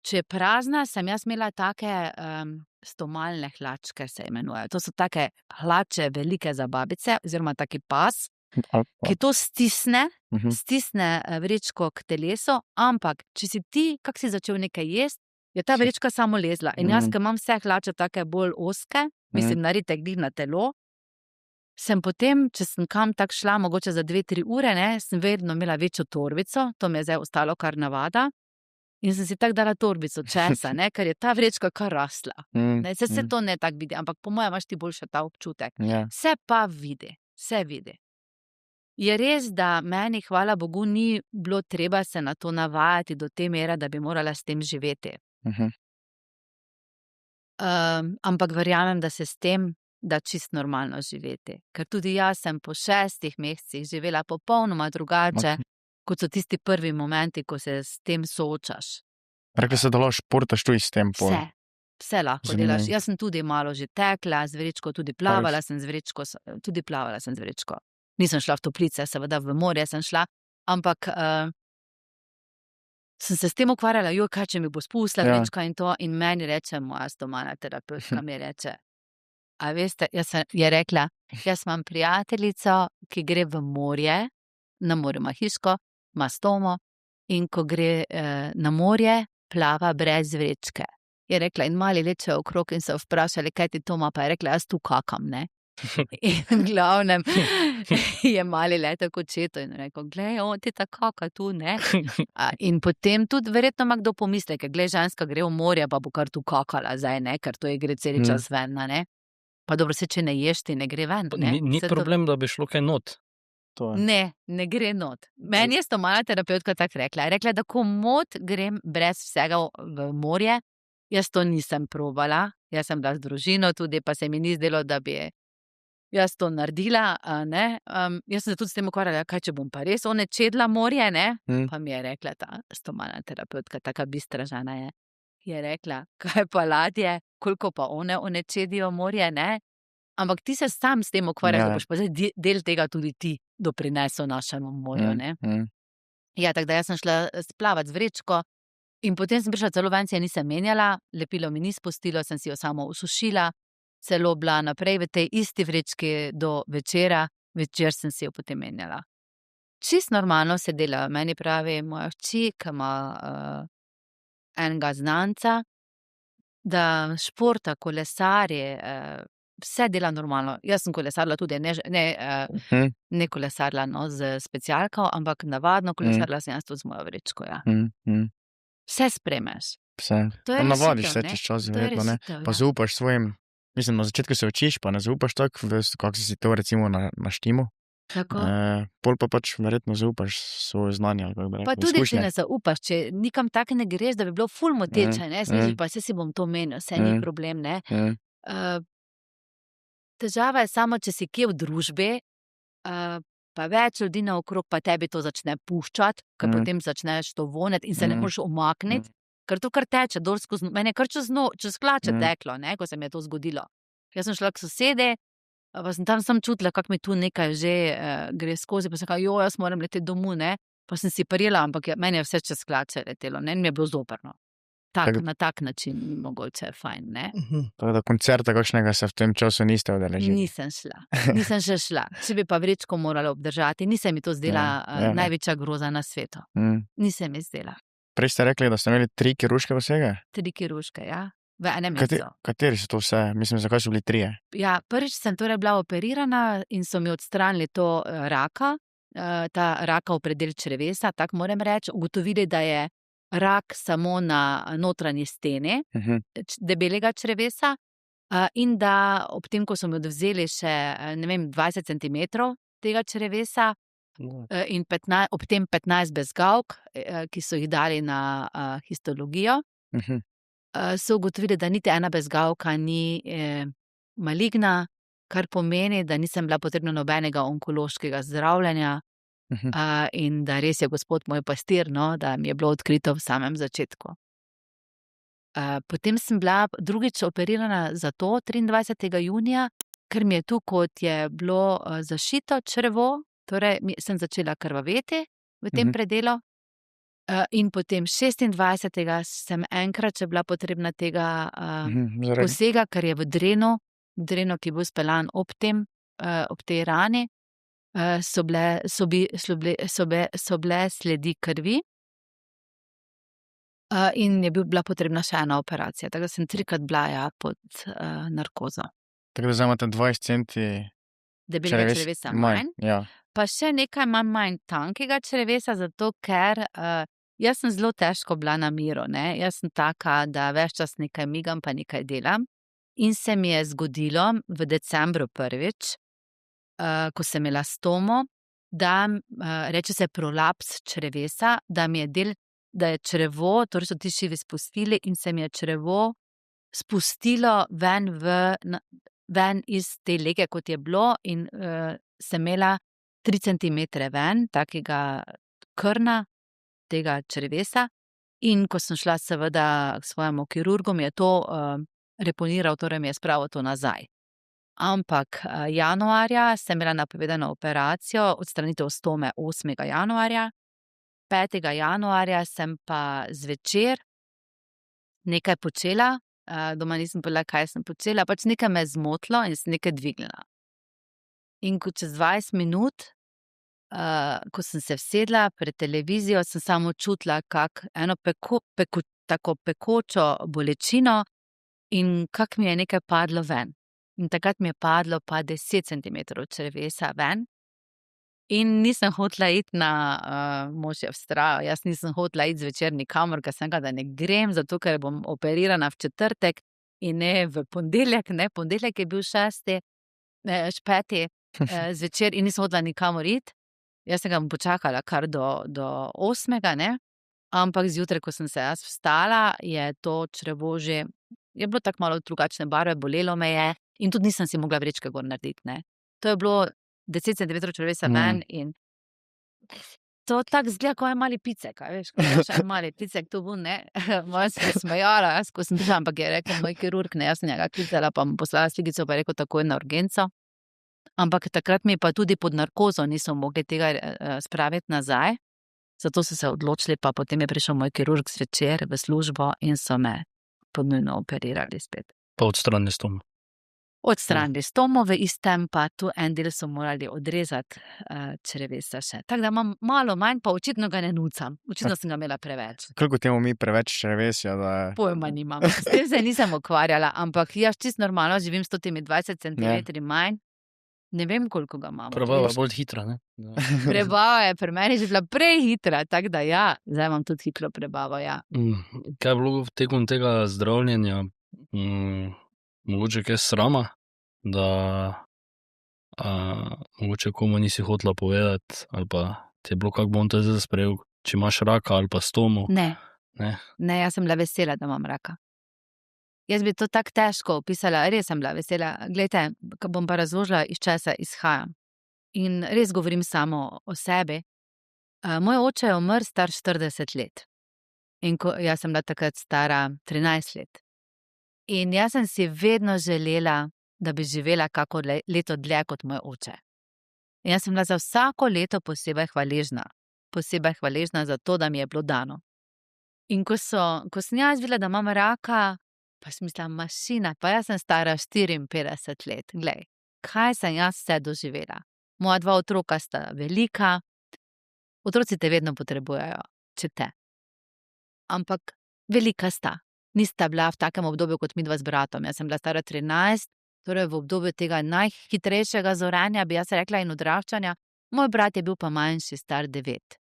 če je prazna, sem jaz imela take stomalne hlačke, se imenujejo. To so take hlače velike za babice, oziroma taki pas, ki to stisne vrečko k telesu, ampak če si ti, kak si začel nekaj jesti, je ta vrečka samo lezla. In jaz, ker imam vse hlače take bolj ozke, mislim, naritek glih na telo, sem potem, če sem kam tak šla, mogoče za 2-3 ure, ne, sem vedno imela večjo torbico, to mi je zdaj ostalo kar navada, in sem si tak dala torbico česa, ne, ker je ta vrečka kar rasla. Se to ne tak vidi, ampak po mojem imaš ti boljše ta občutek. Se pa vidi, se vidi. Je res, da meni, hvala Bogu, ni bilo treba se na to navajati do te mere, da bi morala s tem živeti. Ampak verjamem, da se s tem da čist normalno živeti. Ker tudi jaz sem po 6 mesecih živela popolnoma drugače, kot so tisti prvi momenti, ko se s tem soočaš. Rekli se, da lahko športaš tudi s tem? Vse lahko delaš. Jaz sem tudi malo že tekla z vrečko, tudi plavala sem z vrečko. Nisem šla v toplice, seveda v morje sem šla, ampak sem se s tem ukvarjala, kaj če mi bo spustila vrečka in to, in meni reče moja stomalna terapeutka, mi reče, a veste, je rekla, jaz imam prijateljico, ki gre v morje, na morju ima hiško, ima stomo, in ko gre na morje, plava brez vrečke. Je rekla, in mali lečejo okrog in so vprašali, kaj ti to ima, pa je rekla, jaz tu kakam, ne. In v glavnem je mali letel kot četo in rekel, glej, ti ta kaka tu, ne. In potem tudi verjetno ima kdo pomisleke, glej, ženska gre v morje, pa bo kar tu kakala zdaj, ne, ker to je gre celi čas ven, ne. Pa dobro, se če ne ješ, ti ne gre ven, ne. Ni problem, da bi šlo kaj not. Ne gre not. Meni je stomalna terapeutka tako rekla. Je rekla, da ko mod grem brez vsega v morje, jaz to nisem probala, jaz sem bila z družino tudi, pa se mi ni zdelo, da bi jaz to naredila, ne. Jaz sem se tudi s tem ukvarjala, kaj če bom pa res onečedla morje, ne. Pa mi je rekla ta stomalna terapeutka, taka bistra žena je. Je rekla, kaj pa ladje, koliko pa one onečedijo morje, ne. Ampak ti se sam s tem ukvarjaš, da boš pa zdaj del tega tudi ti doprinesel našemu morju, ne. Ja, tako da jaz sem šla splavat z vrečko in potem sem prišla celo ven, si je nisem menjala, lepilo mi ni spustilo, sem si jo samo usušila, celo bila naprej v tej isti vrečki do večera, večer sem si jo potem menjala. Čist normalno se dela, meni pravi moja hči, ki ima enega znanca, da športa, kolesari, vse dela normalno. Jaz sem kolesarila tudi, ne kolesarila z specialko, ampak navadno kolesarila sem jaz tudi z mojo vrečko, ja. Vse spremeš. Vse. Pa navadiš se čez čas, verjetno, ne. Pa zaupaš svojim, mislim, na začetku se učiš, pa ne zaupaš tako, kako si to recimo naštimo. Tako. Pol pa pač verjetno zaupaš svoje znanje, ali kako bi rekel, Pa tudi, izkušnje. če ne zaupaš, če nikam tako ne greš, da bi bilo ful moteče, ne, smisliš, pa saj si bom to menil, saj ni problem, ne. Težava je samo, če si kje v družbi, pa več ljudi naokrog, pa tebi to začne puščati, ker potem začneš to vonati in se ne moreš umakniti, ker to kar teče dol skozi, meni je kar čez hlače teklo, ne, ko se mi je to zgodilo. Jaz sem šla k sosede, pa sem tam sam čutila, kako mi tu nekaj že gre skozi, pa sem rekla, jaz moram leteti domov, ne, pa sem si prijela, ampak meni je vse čez hlače letelo, ne, in mi je bilo zoprno. Na tak način mogoče je fajn, ne. Tako da koncerta kakšnega se v tem času niste udeležili? Nisem še šla. Če bi pa vrečko morala obdržati, nisem mi to zdela največja groza na svetu. Nisem mi zdela. Prej ste rekli, da ste imeli 3 kirurške posege? 3 kirurške, ja. V enem mesecu. Kateri so to vse? Mislim, zakaj so bili 3? Ja, prvič sem torej bila operirana in so mi odstranili to raka, ta raka v predel črevesa, tako moram reči. Ugotovili, da je rak samo na notranji steni debelega črevesa in da ob tem, ko so mi odvzeli še, ne vem, 20 centimetrov tega črevesa in ob tem 15 bezgavk, ki so jih dali na histologijo, so ugotovili, da niti ena bezgavka ni maligna, kar pomeni, da nisem bila potrebna nobenega onkološkega zdravljenja, in da res je gospod moj pastir, no, da mi je bilo odkrito v samem začetku. Potem sem bila drugič operirana zato 23. junija, ker mi je tu, kot je bilo zašito črevo, torej sem začela krvaveti v tem predelu, in potem 26. sem enkrat še bila potrebna tega posega, ker je v drenu, ki je bil speljan ob tej rani, so bile sledi krvi in je bila potrebna še ena operacija. Tako da sem 3-krat bila pod narkozo. Tako da zdaj imate 20 centi debelega črevesa manj, ja. Pa še nekaj imam manj tankega črevesa, zato ker jaz sem zelo težko bila na miru, ne. Jaz sem taka, da ves čas nekaj migam pa nekaj delam in se mi je zgodilo v decembru prvič, ko sem imela stomo, da reče se prolaps črevesa, da je črevo, torej so ti šivi spustili in se mi je črevo spustilo ven iz te lege, kot je bilo, in sem imela 3 centimetre ven, takega krna, tega črevesa. In ko sem šla seveda k svojemu kirurgu, mi je to reponiral, torej mi je spravil to nazaj. Ampak januarja sem imela napovedano operacijo, odstranitev stome 8. januarja. 5. januarja sem pa zvečer nekaj počela, doma nisem povedala, kaj sem počela, pač nekaj me je zmotilo in sem nekaj dvignila. In ko čez 20 minut, ko sem se vsedla pred televizijo, sem samo čutila eno tako pekočo bolečino in mi je nekaj padlo ven. In takrat mi je padlo pa 10 centimetrov črevesa ven. In nisem hotela iti mož je vztrajal, jaz nisem hotela iti zvečer nikamor, ker sem rekla, da ne grem, zato ker bom operirana v četrtek in ne v ponedeljek, ponedeljek je bil 5. zvečer in nisem hotela nikamor iti. Jaz sem ga počakala kar do 8. Ampak zjutraj, ko sem se jaz vstala, je to črevo že, je bilo tako malo drugačne barve, bolelo me je in tudi nisem si mogla vrečke gor narediti, To je bilo 10 centimetrov črevesa ven in to tako zgleda, ko je mali picek, veš, ko je mali picek, to bo, Moja se je smejala, jaz, ko sem prišla, ampak je rekel moj kirurg, jaz sem njega klicala, pa mu poslala slikico, pa je rekel takoj na urgenco. Ampak takrat mi pa tudi pod narkozo niso mogli tega spraviti nazaj, zato so se odločili, pa potem je prišel moj kirurg zvečer v službo in so me podnujno operirali spet. Pa odstranili stomo. Odstranili stomo, v istem pa tu en del so morali odrezati črevesa še. Tako da imam malo manj, pa očitno ga ne nucam. Očitno sem ga imela preveč. Koliko temu mi preveč črevesja, da je... Pojma nimam. S tem se nisem ukvarjala, ampak jaz čisto normalno živim 120 centimetri manj. Ne vem, koliko ga imam. Prebava je bolj hitra, Prebava je pri meni že bila prej hitra, tako da ja, zdaj imam tudi hitro prebavo, ja. Kaj je bilo tekom tega zdravljenja, mogoče kaj srama, da mogoče komu nisi hotela povedati, ali pa ti je bilo, kako bom to zdaj sprejel, če imaš raka ali pa stomo? Ne, jaz sem bila vesela, da imam raka. Jaz bi to tako težko opisala, res sem bila vesela. Glejte, ko bom pa razložila, iz česa izhajam. In res govorim samo o sebi. Moj oče je umrl star 40 let. In jaz sem bila takrat stara 13 let. In jaz sem si vedno želela, da bi živela kako leto dlje kot moj oče. In jaz sem bila za vsako leto posebej hvaležna. Posebej hvaležna za to, da mi je bilo dano. In ko sem jaz videla, da imam raka, pa sem mislila, mašina, pa jaz sem stara 54 let. Glej, kaj sem jaz vse doživela. Moja 2 otroka sta velika, otroci te vedno potrebujejo, če te. Ampak velika sta. Nista bila v takem obdobju kot midva z bratom. Jaz sem bila stara 13, torej v obdobju tega najhitrejšega zorenja, bi jaz rekla, in odraščanja. Moj brat je bil pa manjši, star 9.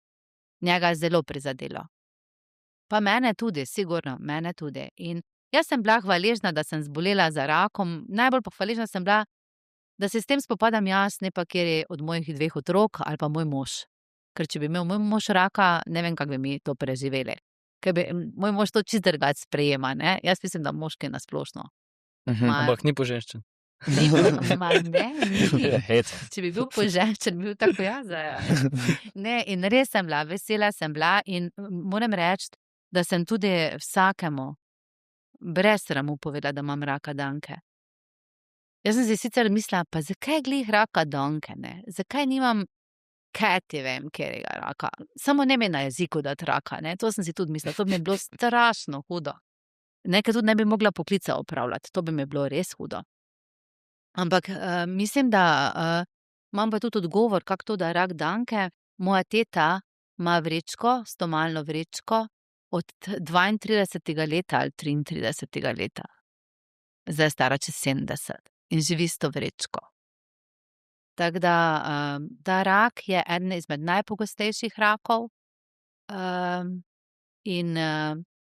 Njega je zelo prizadelo. Pa mene tudi, sigurno, mene tudi. In jaz sem bila hvaležna, da sem zbolela za rakom, najbolj pa hvaležna sem bila, da se s tem spopadam jaz, ne pa kjer je od mojih 2 otrok ali pa moj mož. Ker če bi imel moj mož raka, ne vem, kako bi mi to preživeli. Ker bi moj mož to čist drugače sprejema, Jaz mislim, da moški nasplošno. Ampak ni poženščen. Če bi bil poženščen, bi bil tako jaz. Ne, in res sem bila, vesela sem bila in moram reči, da sem tudi vsakemu brez sramu povedala, da imam raka danke. Jaz sem si sicer mislila, pa zakaj glih raka danke, Zakaj nimam, kaj ti vem, kjerega raka. Samo ne mi na jeziku dati raka, To sem si tudi mislila, to bi mi bilo strašno hudo. Ker tudi ne bi mogla poklica opravljati, to bi mi bilo res hudo. Ampak mislim, da imam pa tudi odgovor, kako to, da je rak danke. Moja teta ima vrečko, stomalno vrečko, od 32. leta ali 33. leta. Zdaj je stara čez 70 in živi s to vrečko. Tako da ta rak je eden izmed najpogostejših rakov in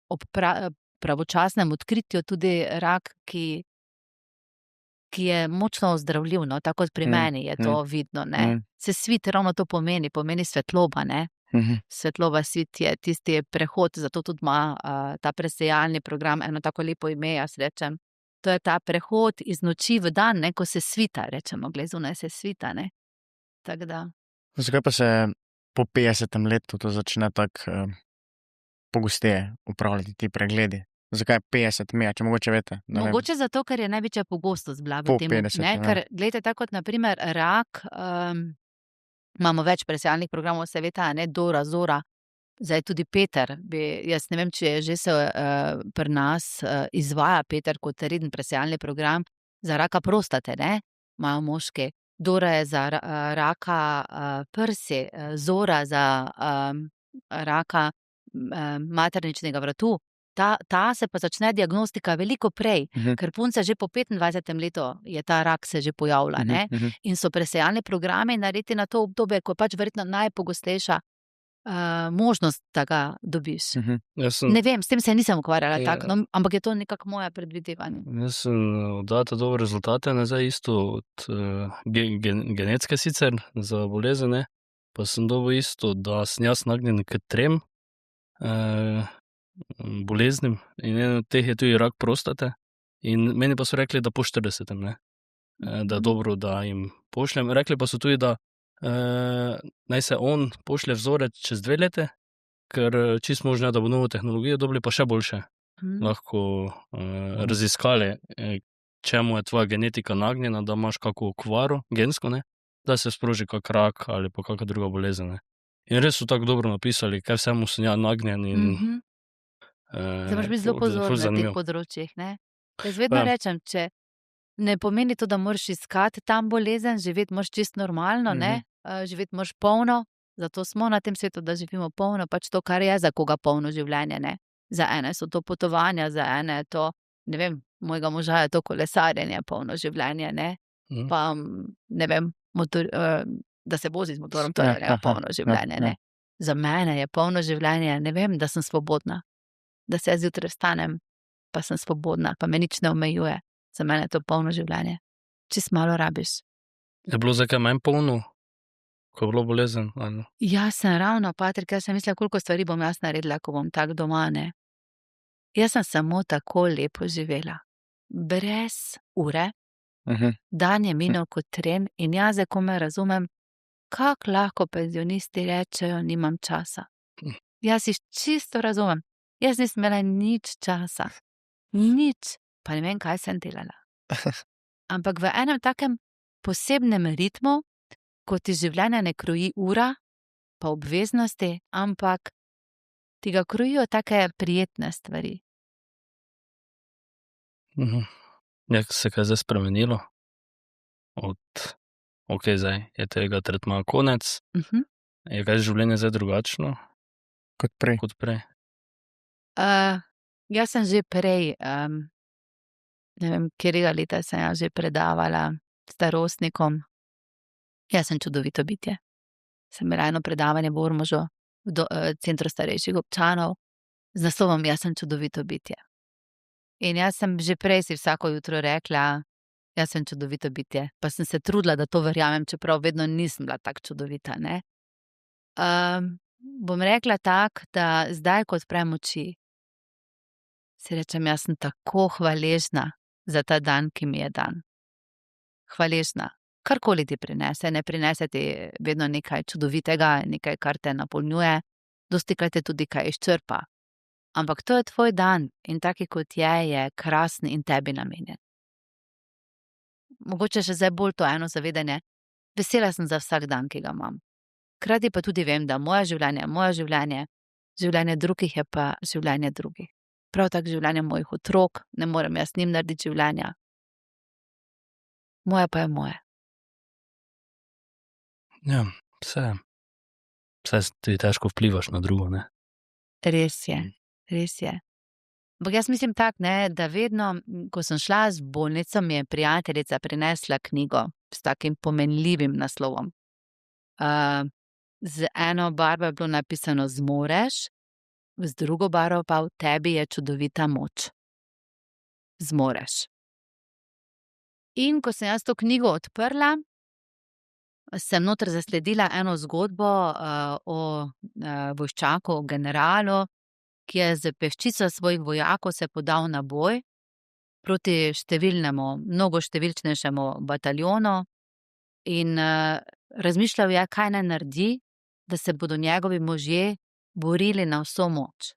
ob pravočasnem odkritju tudi rak, ki je močno ozdravljiv, tako kot pri meni je to vidno. Se svit ravno to pomeni svetloba, Svetloba svit je tisti prehod, zato tudi ima ta presejalni program eno tako lepo ime, jaz rečem. To je ta prehod iz noči v dan, ne, ko se svita, rečemo, glej, zunaj se svita, ne. Tako da. Zakaj pa se po 50. letu to začne tako pogosteje upravljati ti pregledi? Zakaj 50 meja, če mogoče veste? Mogoče zato, ker je največja pogostost bila v Po tem. 50, Ne, ja. ker, glejte, tako kot naprimer rak, imamo več presejalnih programov, seveda, ne, Dora, Zora, zdaj tudi Peter, jaz ne vem, če je že se pri nas izvaja Peter kot reden presejalni program za raka prostate, ne, imajo moški. Dora je za raka prsi, Zora za raka materničnega vratu. Ta se pa začne diagnostika veliko prej, ker punce že po 25. letu je ta rak se že pojavlja, ne, in so presejalni programi narejeni na to obdobje, ko je pač verjetno najpogostejša možnost, da ga dobiš. Ne vem, s tem se nisem ukvarjala tako, no, ampak je to nekako moje predvidevanje. Jaz sem data dobre rezultate, ne zdaj isto od genetske sicer za bolezen, ne, pa sem dobil isto, da sem jaz nagnjen k 3 boleznim in eno od teh je tudi rak prostate in meni pa so rekli, da po 40, ne, da je dobro, da jim pošljem. Rekli pa so tudi, da naj se on pošlje vzorec čez 2 leti, ker čisto možno, da bo novo tehnologijo dobili, pa še boljše lahko raziskali, čemu je tvoja genetika nagnjena, da imaš kako okvaro gensko, ne, da se sproži kak rak ali pa kakšna druga bolezen, ne. In res so tako dobro napisali, kaj vsemu sem ja nagnjen in Se moraš biti zelo pozoren na teh področjih, ne. Jaz vedno rečem, če ne pomeni to, da moraš iskati tam bolezen, živeti moraš čisto normalno, ne, živeti moraš polno, zato smo na tem svetu, da živimo polno, pač to, kar je za koga polno življenje, ne. Za ene so to potovanja, za ene je to, ne vem, mojega moža je to kolesarjenje, polno življenje, ne. Pa, ne vem, da se vozi z motorjem, to je polno življenje, ne. Za mene je polno življenje, ne vem, da sem svobodna. Da se zjutraj vstanem, pa sem svobodna, pa me nič ne omejuje. Za mene je to polno življenje. Čist malo rabiš. Je bilo zdaj kaj manj polno, ko je bilo bolezen? Ali? Jaz sem ravno, Patrik, jaz sem mislila, koliko stvari bom jaz naredila, ko bom tak doma, ne. Jaz sem samo tako lepo živela. Brez ure, dan je minil kot tren in jaz zdaj komaj razumem, kako lahko penzionisti rečejo, nimam časa. Jaz jih čisto razumem. Jaz nisem imela nič časa. Nič. Pa ne vem, kaj sem delala. Ampak v enem takem posebnem ritmu, ko ti življenje ne kroji ura, pa obveznosti, ampak ti ga krojijo take prijetne stvari. Je se kaj zdaj spremenilo? Zdaj je tega tretmaja konec. Je kaj življenje zdaj drugačno? Kot prej. Jaz sem že prej, ne vem, katerega leta sem jaz že predavala starostnikom. Jaz sem čudovito bitje. Sem imela eno predavanje v Ormožu, v Centru starejših občanov, z naslovom Jaz sem čudovito bitje. In jaz sem že prej si vsako jutro rekla, jaz sem čudovito bitje. Pa sem se trudila, da to verjamem, čeprav vedno nisem bila tako čudovita, ne. Bom rekla tako, da zdaj, ko odprem oči, si rečem, jaz sem tako hvaležna za ta dan, ki mi je dan. Hvaležna. Karkoli ti prinese, ne prinese ti vedno nekaj čudovitega, nekaj, kar te napolnjuje, dostikrat te tudi kaj izčrpa. Ampak to je tvoj dan in taki, kot je krasen in tebi namenjen. Mogoče še zdaj bolj to eno zavedanje, vesela sem za vsak dan, ki ga imam. Hkrati pa tudi vem, da moje življenje, življenje drugih je pa življenje drugih. Prav tako življenje mojih otrok, ne morem jaz njim narediti življenja. Moje pa je moje. Ja, saj ti težko vplivaš na drugo, ne. Res je. Ampak jaz mislim tako, ne, da vedno, ko sem šla z bolnico, mi je prijateljica prinesla knjigo s takim pomenljivim naslovom. Z eno barvo je bilo napisano Zmoreš, z drugo barvo pa v tebi je čudovita moč. Zmoreš. In ko sem jaz to knjigo odprla, sem noter zasledila eno zgodbo o vojščaku, generalu, ki je z peščico svojih vojakov se podal na boj proti številnemu, mnogo številčnejšemu bataljonu in razmišljal je, kaj naj naredi, da se bodo njegovi možje borili na vso moč.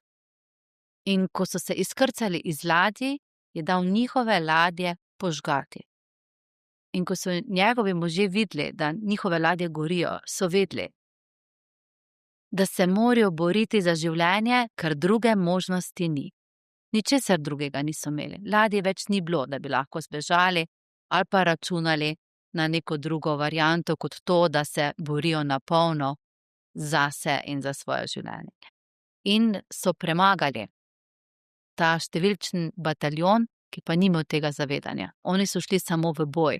In ko so se izkrcali iz ladij, je dal njihove ladje požgati. In ko so njegovi možje videli, da njihove ladje gorijo, so vedeli, da se morajo boriti za življenje, ker druge možnosti ni. Ničesar drugega niso imeli. Ladje več ni bilo, da bi lahko zbežali ali pa računali na neko drugo varianto, kot to, da se borijo na polno zase in za svoje življenje. In so premagali ta številčen bataljon, ki pa ni imel tega zavedanja. Oni so šli samo v boj.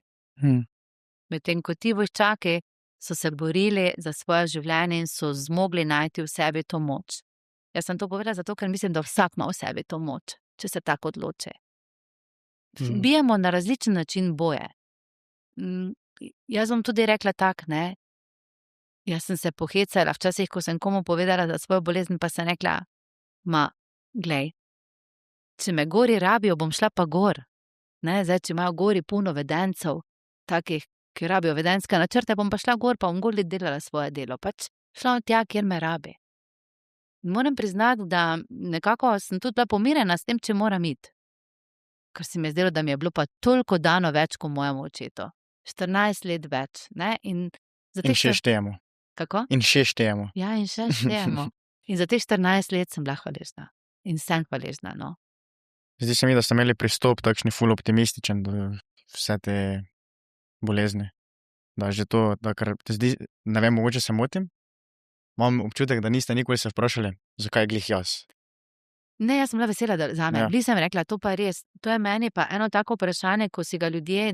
Medtem ko ti vojščaki so se borili za svoje življenje in so zmogli najti v sebi to moč. Jaz sem to povedala zato, ker mislim, da vsak ima v sebi to moč, če se tako odloči. Bijemo na različen način boje. Jaz bom tudi rekla tak, ne. Jaz sem se pohecala včasih, ko sem komu povedala za svojo bolezen, pa sem rekla, glej, če me gori rabijo, bom šla pa gor. Ne, zdaj, če imajo gori puno vedencev, takih, ki rabijo vedenske načrte, bom pa šla gor, pa bom gor delala svoje delo. Pač šla tja, kjer me rabi. Moram priznati, da nekako sem tudi bila pomirjena s tem, če moram iti. Ker se mi je zdelo, da mi je bilo pa toliko dano več kot mojemu očetu. 14 let več, ne, in še štejemo. Kako? In še štejemo. Ja, in še štejemo. In za teh 14 let sem bila hvaležna. In sem hvaležna, no. Zdi se mi, da ste imeli pristop takšni ful optimističen do vse te bolezni. Da že to, da kar te zdi, ne vem, mogoče se motim, imam občutek, da niste nikoli se vprašali, zakaj glih jaz. Ne, jaz sem bila vesela, da zame. Ja. Sem rekla, to pa je res. To je meni pa eno tako vprašanje, ko si ga ljudje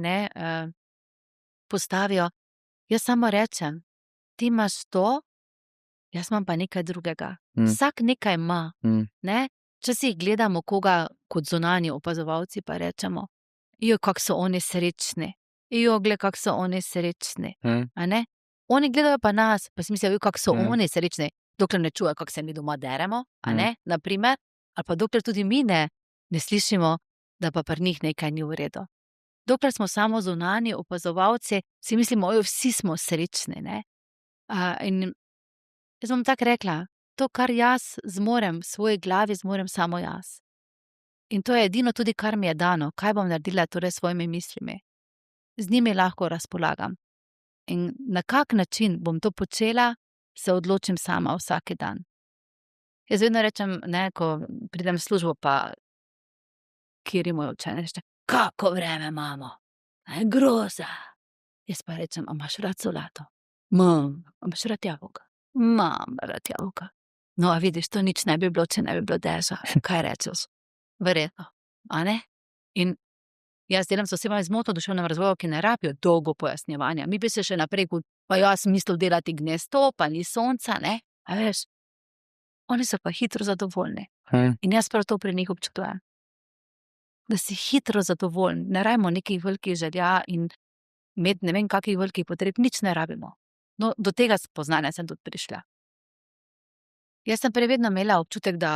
postavijo. Jaz samo rečem, ti imaš to, jaz imam pa nekaj drugega. Vsak nekaj ima. Ne? Včasih gledamo koga kot zunanji opazovalci, pa rečemo, kako so oni srečni. Gled, kako so oni srečni. A ne? Oni gledajo pa nas, pa si mislijo, kako so oni srečni, dokler ne čujejo, kako se mi doma deremo, a ne, naprimer, ali pa dokler tudi mi ne slišimo, da pa pri njih nekaj ni v redu. Dokler smo samo zunanji opazovalci, si mislimo, vsi smo srečni, ne. In jaz bom tako rekla, to, kar jaz zmorem, v svoji glavi zmorem samo jaz. In to je edino tudi, kar mi je dano, kaj bom naredila torej s svojimi mislimi. Z njimi lahko razpolagam. In na kak način bom to počela, se odločim sama vsak dan. Jaz vedno rečem, ne, ko pridem v službo, pa kjer je moj učenec, reče, kako vreme imamo, groza. Jaz pa rečem, a imaš rad solato? Mam, a imaš rad jabolka? Mam rad jabolka. No, a vidiš, to nič ne bi bilo, če ne bi bilo deža. Kaj rečeš? Verjetno, a ne? In jaz delam s osebami z motnjo v duševnem razvoju, ki ne rabijo dolgo pojasnjevanja. Mi bi se še naprej, pa jaz mislil delati gnezdo, pa ni sonca, ne? A veš? Oni so pa hitro zadovoljni. In jaz prav to pri njih občutujem. Da si hitro zadovoljni. Ne rabimo nekih velikih želja in imeti ne vem kakih velikih potreb, nič ne rabimo. No, do tega spoznanja sem tudi prišla. Jaz sem prej vedno imela občutek, da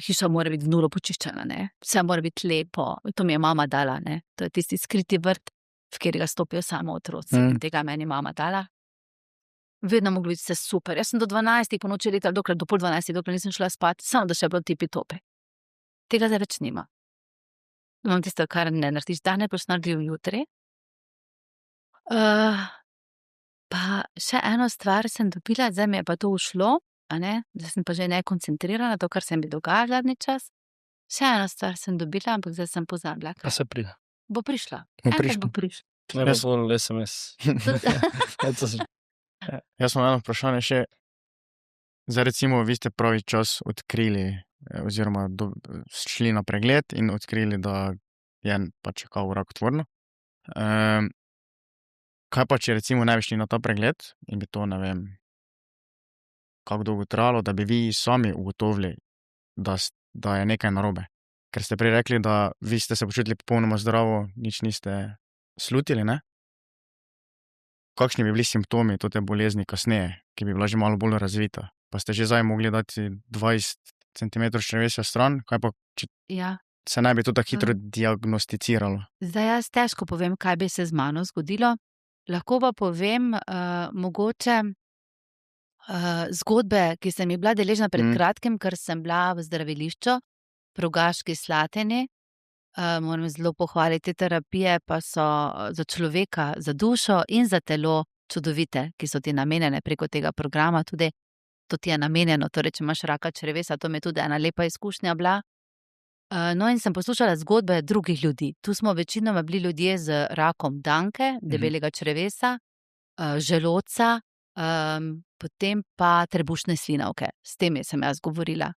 hiša mora biti v nulo počiščena, ne. Vse mora biti lepo. To mi je mama dala, ne. To je tisti skriti vrt, v katerega stopijo samo otroci. In tega meni mama dala. Vedno moglo biti vse super. Jaz sem do 12 po noči letala, dokler do pol 12, dokler nisem šla spat, samo da še bilo tipi topi. Tega zdaj več nima. Imam tisto, kar ne narediš danes, boš naredil jutri. Pa še eno stvar sem dobila, zdaj mi je pa to ušlo, a ne, da sem pa že nekoncentrirana, to, kar se mi dogaja zadnji čas. Še eno stvar sem dobila, ampak zdaj sem pozabila. Pa se pride. Bo prišla. Bo prišla. Ne bo zvolil SMS. Jaz sem eno vprašanje še. Zdaj recimo, vi ste pravi čas odkrili, oziroma šli na pregled in odkrili, da je pač kao rakotvorno. Kaj pa, če recimo ne bi šli na ta pregled in bi to, ne vem, kako dolgo trajalo, da bi vi sami ugotovili, da je nekaj narobe? Ker ste prej rekli, da vi ste se počutili popolnoma zdravo, nič niste slutili, ne? Kakšni bi bili simptomi te bolezni kasneje, ki bi bila že malo bolj razvita? pa ste že zdaj mogli dati 20 cm črevesja stran, kaj pa, če Ja. se ne bi to tako hitro diagnosticiralo? Zdaj jaz težko povem, kaj bi se z mano zgodilo. Lahko pa povem mogoče zgodbe, ki sem jih bila deležna pred kratkim, ker sem bila v zdravilišču v Rogaški Slatini. Moram zelo pohvaliti, te terapije pa so za človeka, za dušo in za telo čudovite, ki so ti namenjene preko tega programa. Tudi to ti je namenjeno, torej če imaš raka črevesa, to mi je tudi ena lepa izkušnja bila. No, in sem poslušala zgodbe drugih ljudi. Tu smo večinoma bili ljudje z rakom danke, debelega črevesa, želodca, potem pa trebušne slinavke. S temi sem jaz govorila.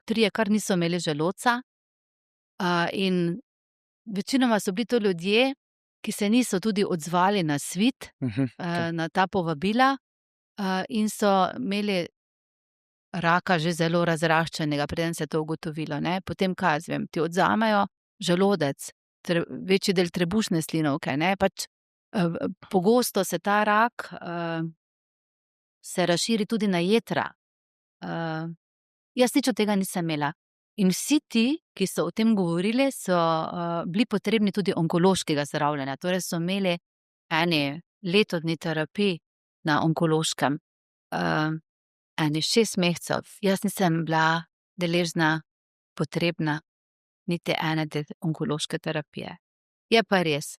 Trije kar niso imeli želodca, in večinoma so bili to ljudje, ki se niso tudi odzvali na svit, na ta povabila, in so imeli raka že zelo razraščenega, preden se je to ugotovilo, ne. Potem, kaj jaz vem, ti odvzamejo želodec, večji del trebušne slinavke, ne, pač pogosto se ta rak se razširi tudi na jetra. Jaz nič od tega nisem imela. In vsi ti, ki so o tem govorili, so bili potrebni tudi onkološkega zdravljenja. Torej so imeli eni leto dni terapij na onkološkem, eni 6 mesecev. Jaz nisem bila deležna, potrebna niti ene te onkološke terapije. Je pa res.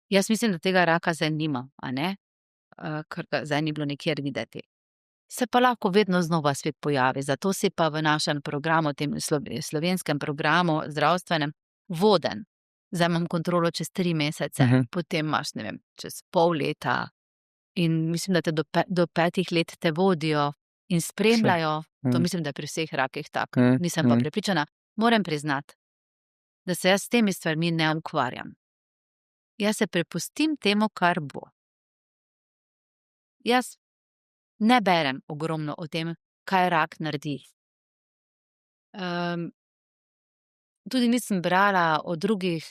Jaz mislim, da tega raka zdaj nimam, a ne? Ker ga zdaj ni bilo nikjer videti. Se pa lahko vedno znova spet pojavi, zato si pa v našem programu, tem slovenskem programu zdravstvenem, voden. Zdaj imam kontrolo čez 3 mesece, potem imaš, ne vem, čez pol leta. In mislim, da te do 5 let te vodijo in spremljajo. To mislim, da je pri vseh rakih tako. Nisem pa prepričana. Moram priznati, da se jaz s temi stvarmi ne ukvarjam. Jaz se prepustim temu, kar bo. Jaz ne berem ogromno o tem, kaj rak naredi. Tudi nisem brala o drugih,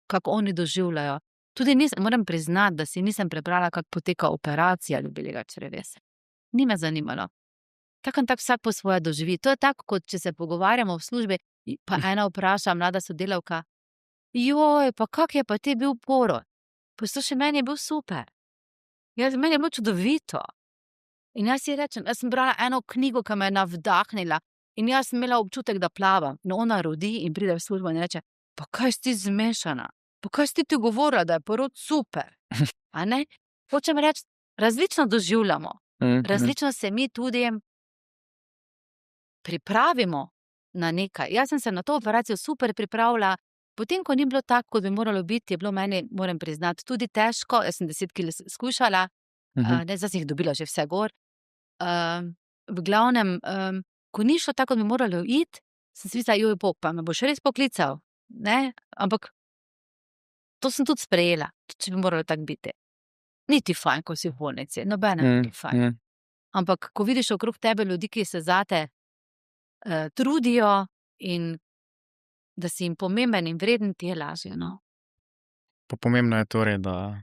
kako oni doživljajo. Tudi moram priznati, da si nisem prebrala, kako poteka operacija debelega črevesa. Ni me zanimalo. Tako in tako vsak po svoje doživi. To je tako, kot če se pogovarjamo v službi, pa ena vpraša, mlada sodelavka, joj, pa kak je pa ti bil porod? Poslušaj, meni je bil super. Meni je bilo čudovito. In jaz si rečem, jaz sem brala eno knjigo, ki me je navdahnila, in jaz sem imela občutek, da plavam. No, ona rodi in pride v službo in reče, pa kaj si ti zmešana? Pa kaj si ti govorila, da je porod super? A ne? Hočem reči, različno doživljamo. Različno se mi tudi pripravimo na nekaj. Jaz sem se na to operacijo super pripravila, potem, ko ni bilo tako, kot bi moralo biti, je bilo meni, moram priznati, tudi težko. Jaz sem 10 kil skušala, zdaj sem jih dobila že vse gor. V glavnem, ko ni šlo tako, kot bi moralo iti, sem si mislila, joj, Bog, pa me boš res poklical, ne? Ampak to sem tudi sprejela, če bi moralo tako biti. Ni ti fajn, ko si v bolnici, nobenem ni fajn. Ampak, ko vidiš okrog tebe ljudi, ki se zate trudijo in da si jim pomemben in vreden, ti je lažje, no. Pa pomembno je torej, da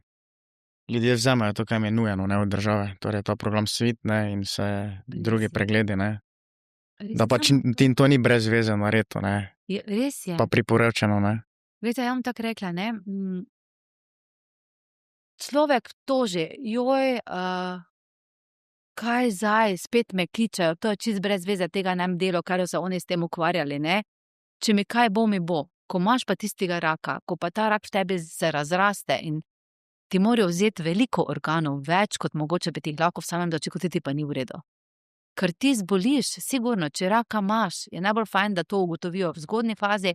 ljudje vzemajo to, kaj jim je nujeno, ne, od države. Torej ta program Svit, ne, in vse drugi pregledi, ne. Da pač to ni brez veze narediti, ne. Res je. Pa priporočeno, ne. Veste, ja bom tako rekla, ne. Človek toži, joj, kaj zdaj, spet me kličejo, to je čisto brez veze, tega nem delo, kar so oni s tem ukvarjali, ne. Če mi kaj bo, mi bo. Ko imaš pa tistega raka, ko pa ta rak v tebi se razraste in ti morajo vzeti veliko organov, več kot mogoče bi ti lahko v samem dočeku, ti pa ni v redu. Ker ti zboliš, sigurno, če raka imaš, je najbolj fajn, da to ugotovijo v zgodnji fazi,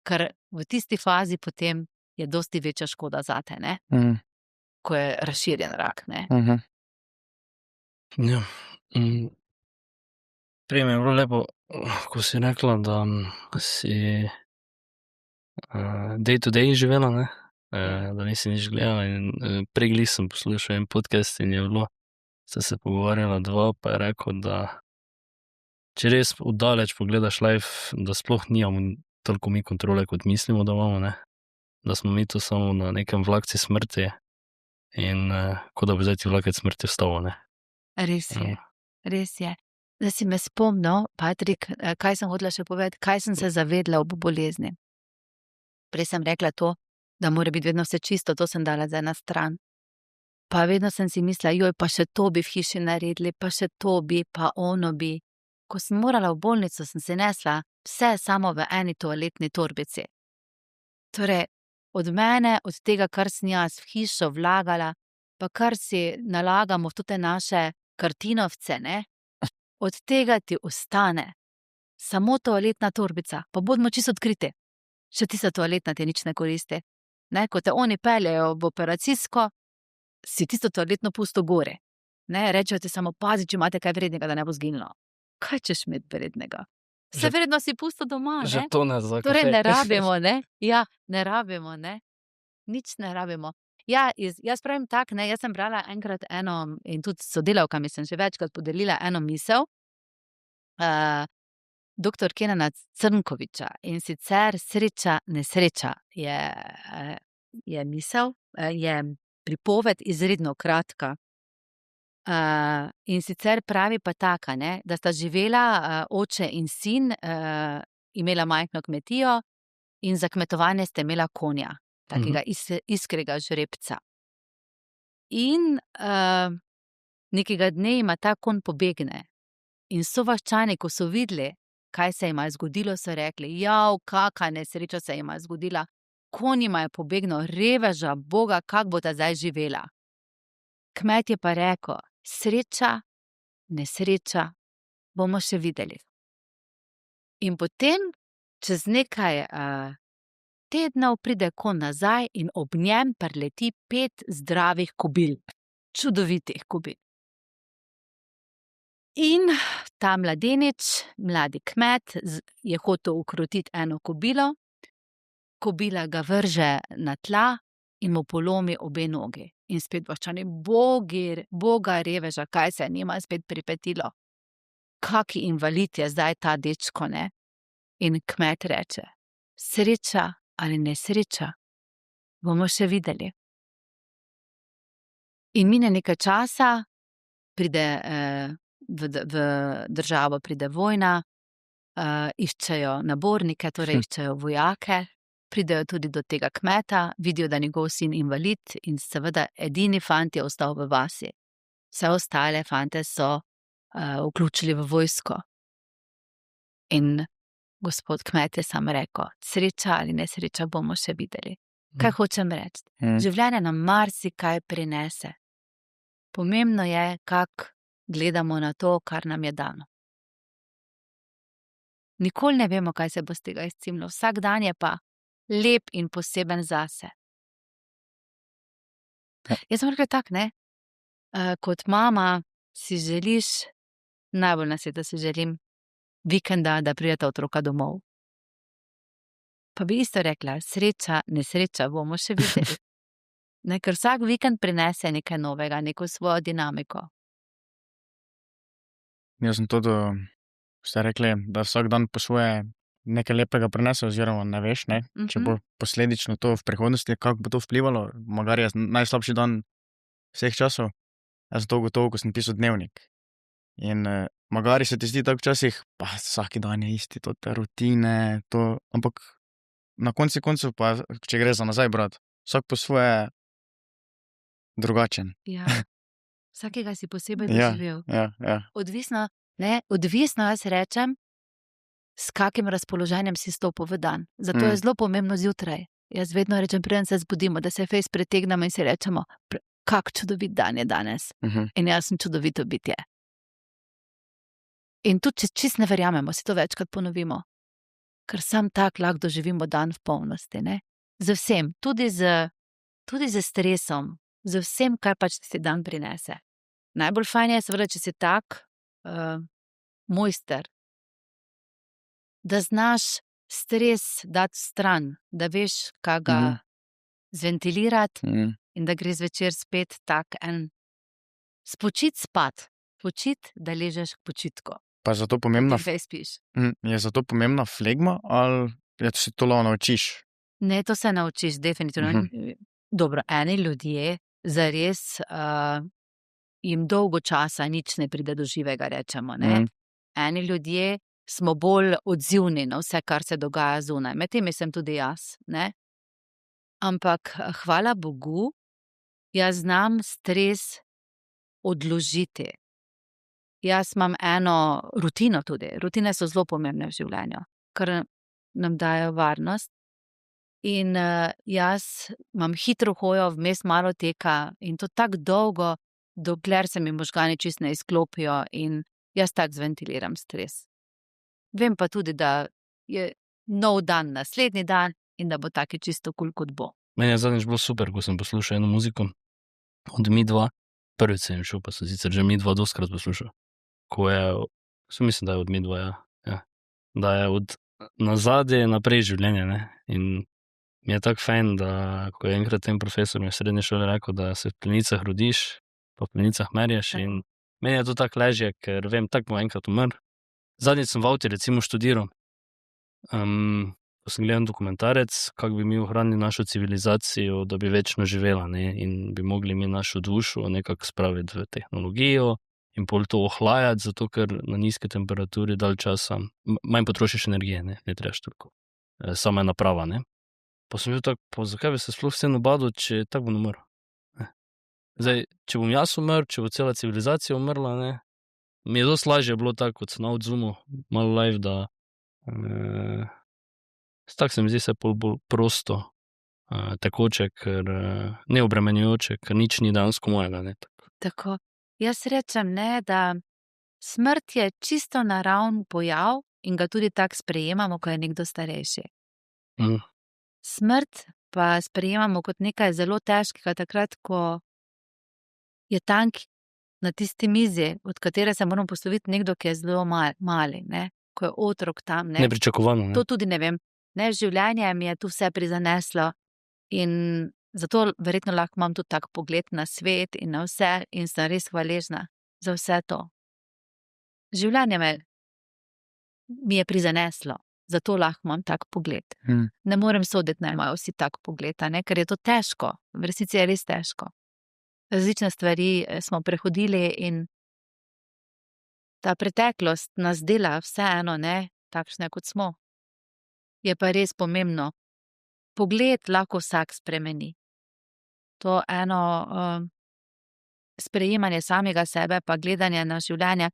ker v tisti fazi potem je dosti večja škoda zate, ne? Ko je razširjen rak, ne? Ja. Prej mi je bilo lepo, ko si rekla, da si day to day živela, ne? Da nisi nič gledala in prej glih sem poslušal en podcast in je bilo, sta se pogovarjala dva, pa je rekel, da če res oddaleč pogledaš live, da sploh nimamo toliko mi kontrole, kot mislimo, da imamo, ne? Da smo mi tu samo na nekem vlakci smrti in ko da bi zdaj ti vlakec smrti vstal, ne? Res je, res je. Da si me spomnil, Patrik, kaj sem hotela še povedati, kaj sem se zavedla ob bolezni. Prej sem rekla to, da mora biti vedno vse čisto, to sem dala zdaj na stran. Pa vedno sem si mislila, joj, pa še to bi v hiši naredili, pa še to bi, pa ono bi. Ko sem morala v bolnico, sem se nesla vse samo v eni toaletni torbici. Torej, od mene, od tega, kar sem jaz v hišo vlagala, pa kar si nalagamo v te naše kartinovce, ne? Od tega ti ostane samo toaletna torbica, pa bodimo čisto odkriti. Še tista toaletna ti nič ne koristi. Ne? Ko te oni peljejo v operacijsko, si tisto toaletno pusto gore. Ne? Rečejo ti samo, pazi, če imate kaj vrednega, da ne bo zginilo. Kaj češ imeti vrednega? Vse vredno si pusto doma, ne? Že to ne za kafe. Torej ne rabimo, ne? Ja, ne rabimo, ne? Nič ne rabimo. Ja, jaz pravim tak, ne, jaz sem brala enkrat eno, in tudi s sodelavkami sem že večkrat podelila eno misel, doktor Kenana Crnkoviča, in sicer sreča, nesreča je misel, je pripoved izredno kratka. In sicer pravi pa taka, ne, da sta živela oče in sin, imela majhno kmetijo in za kmetovanje sta imela konja, takega iskrega žrebca. In nekega dne ima ta konj pobegne. In sovaščani, ko so videli, kaj se jima je zgodilo, so rekli, jav, kaka nesreča se jima je zgodila. Konj jima je pobegnil, reveža, Boga, kak bo ta zdaj živela. Kmet je pa rekel, sreča, nesreča, bomo še videli. In potem, čez nekaj tednov pride konj nazaj in ob njem prileti 5 zdravih kobil, čudovitih kobil. In ta mladenič, mladi kmet, je hotel ukrotiti eno kobilo, kobila ga vrže na tla in mu polomi obe nogi. In spet vaščani, Boga reveža, kaj se je njima spet pripetilo. Kaki invalid je zdaj ta dečko, ne? In kmet reče, sreča ali nesreča, bomo še videli. In mine nekaj časa, pride v državo pride vojna, iščejo nabornike, torej iščejo vojake, pridejo tudi do tega kmeta, vidijo, da je njegov sin invalid in seveda edini fant je ostal v vasi. Vse ostale fante so vključili v vojsko. In gospod kmet je sam rekel, sreča ali nesreča bomo še videli. Kaj hočem reči? Življenje nam marsikaj prinese. Pomembno je, kako gledamo na to, kar nam je dano. Nikoli ne vemo, kaj se bo z tega izcimilo. Vsak dan je pa lep in poseben zase. Jaz sem rekla tak, ne? Kot mama si želiš, najbolj na svetu si želim vikenda, da prideta otroka domov. Pa bi isto rekla, sreča, nesreča, bomo še videli. Ne, ker vsak vikend prinese nekaj novega, neko svojo dinamiko. Jaz sem tudi, ste rekli, da vsak dan po svoje nekaj lepega prinese, oziroma ne veš, ne? Če bo posledično to v prihodnosti, kako bo to vplivalo, magari je najslabši dan vseh časov. Jaz sem to ugotovil, ko sem pisal dnevnik. In magari se ti zdi tako včasih, pa vsak dan je isti, to te rutine, to, ampak na koncu koncev pa, če gre za nazaj brat, vsak po svoje drugačen. Ja, vsakega si posebej doživel. Ja. Odvisno jaz rečem, s kakim razpoloženjem si stopil v dan. Zato je zelo pomembno zjutraj. Jaz vedno rečem, preden se zbudimo, da se fejst pretegnemo in si rečemo, kak čudovit dan je danes. In jaz sem čudovito bitje. In tudi, če čist ne verjamemo, si to večkrat ponovimo. Ker sam tak lahko doživimo dan v polnosti, ne? Z vsem, tudi z stresom, z vsem, kar pač si dan prinese. Najbolj fajn je seveda, če si tak mojster, da znaš stres dati stran, da veš, kaj ga zventilirati in da gre zvečer spet tak en spočit spat, da ležeš k počitku. Pa je zato pomembna, Ti fejst spiš. je zato pomembna flegma, ali se to lahko naučiš? Ne, to se naučiš definitivno. Dobro, eni ljudje zares jim dolgo časa nič ne pride do živega, rečemo, ne. Eni ljudje smo bolj odzivni na vse, kar se dogaja zunaj. Med temi sem tudi jaz, ne. Ampak hvala Bogu, jaz znam stres odložiti. Jaz imam eno rutino tudi. Rutine so zelo pomembne v življenju, ker nam dajo varnost. In jaz imam hitro hojo, vmes malo teka in to tako dolgo, dokler se mi možgani čisto ne izklopijo in jaz tako zventiliram stres. Vem pa tudi, da je nov dan naslednji dan in da bo taki čisto kul, kot bo. Meni je zadnjič bilo super, ko sem poslušal eno muziko od Midva. Prvič sem šel, pa sem sicer že Midva dostikrat poslušal. Ko je, mislim, da je od Midva, ja. Da je od nazadnje naprej življenje, ne. In mi je tako fajn, da ko je enkrat ten profesor mi v srednji šoli rekel, da se v plenicah rodiš, pa v plenicah merješ in meni je to tako lažje, ker vem, tako bom enkrat umrl. Zadnjič sem v avti recimo študiral. Ko sem gledal dokumentarec, kako bi mi ohranili našo civilizacijo, da bi večno živela, ne, in bi mogli mi našo dušo nekako spraviti v tehnologijo in pol to ohlajati, zato ker na nizke temperaturi dalj časa manj potrošiš energije, ne trebaš toliko. Sama je naprava, ne. Pa sem bil tako, pa zakaj bi se sploh vse nabadal, če tako bom umrl? Zdaj, če bom jaz umrl, če bo cela civilizacija umrla, ne, mi je dosti lažje bilo tako, kot sem na odzumu, malo live, da tako se mi zdi se bolj prosto, tekoče, ker neobremenjujoče, ker nič ni dejansko mojega, ne. Tako. Jaz rečem, ne, da smrt je čisto naraven pojav in ga tudi tako sprejemamo, ko je nekdo starejši. Smrt pa sprejemamo kot nekaj zelo težkega takrat, ko je tank na tisti mizi, od katere se moramo posloviti nekdo, ki je zelo mali, ne, ko je otrok tam, ne. Nepričakovano, ne. To tudi ne vem. Ne, življenje mi je tu vse prizaneslo in zato verjetno lahko imam tudi tak pogled na svet in na vse in sem res hvaležna za vse to. Življenje mi je prizaneslo, zato lahko imam tak pogled. Ne morem soditi, naj imajo vsi tak pogled, ne, ker je to težko. V resnici je res težko. Različne stvari smo prehodili in ta preteklost nas dela vseeno, ne, takšne, kot smo. Je pa res pomembno. Pogled lahko vsak spremeni. To eno sprejemanje samega sebe pa gledanje na življenje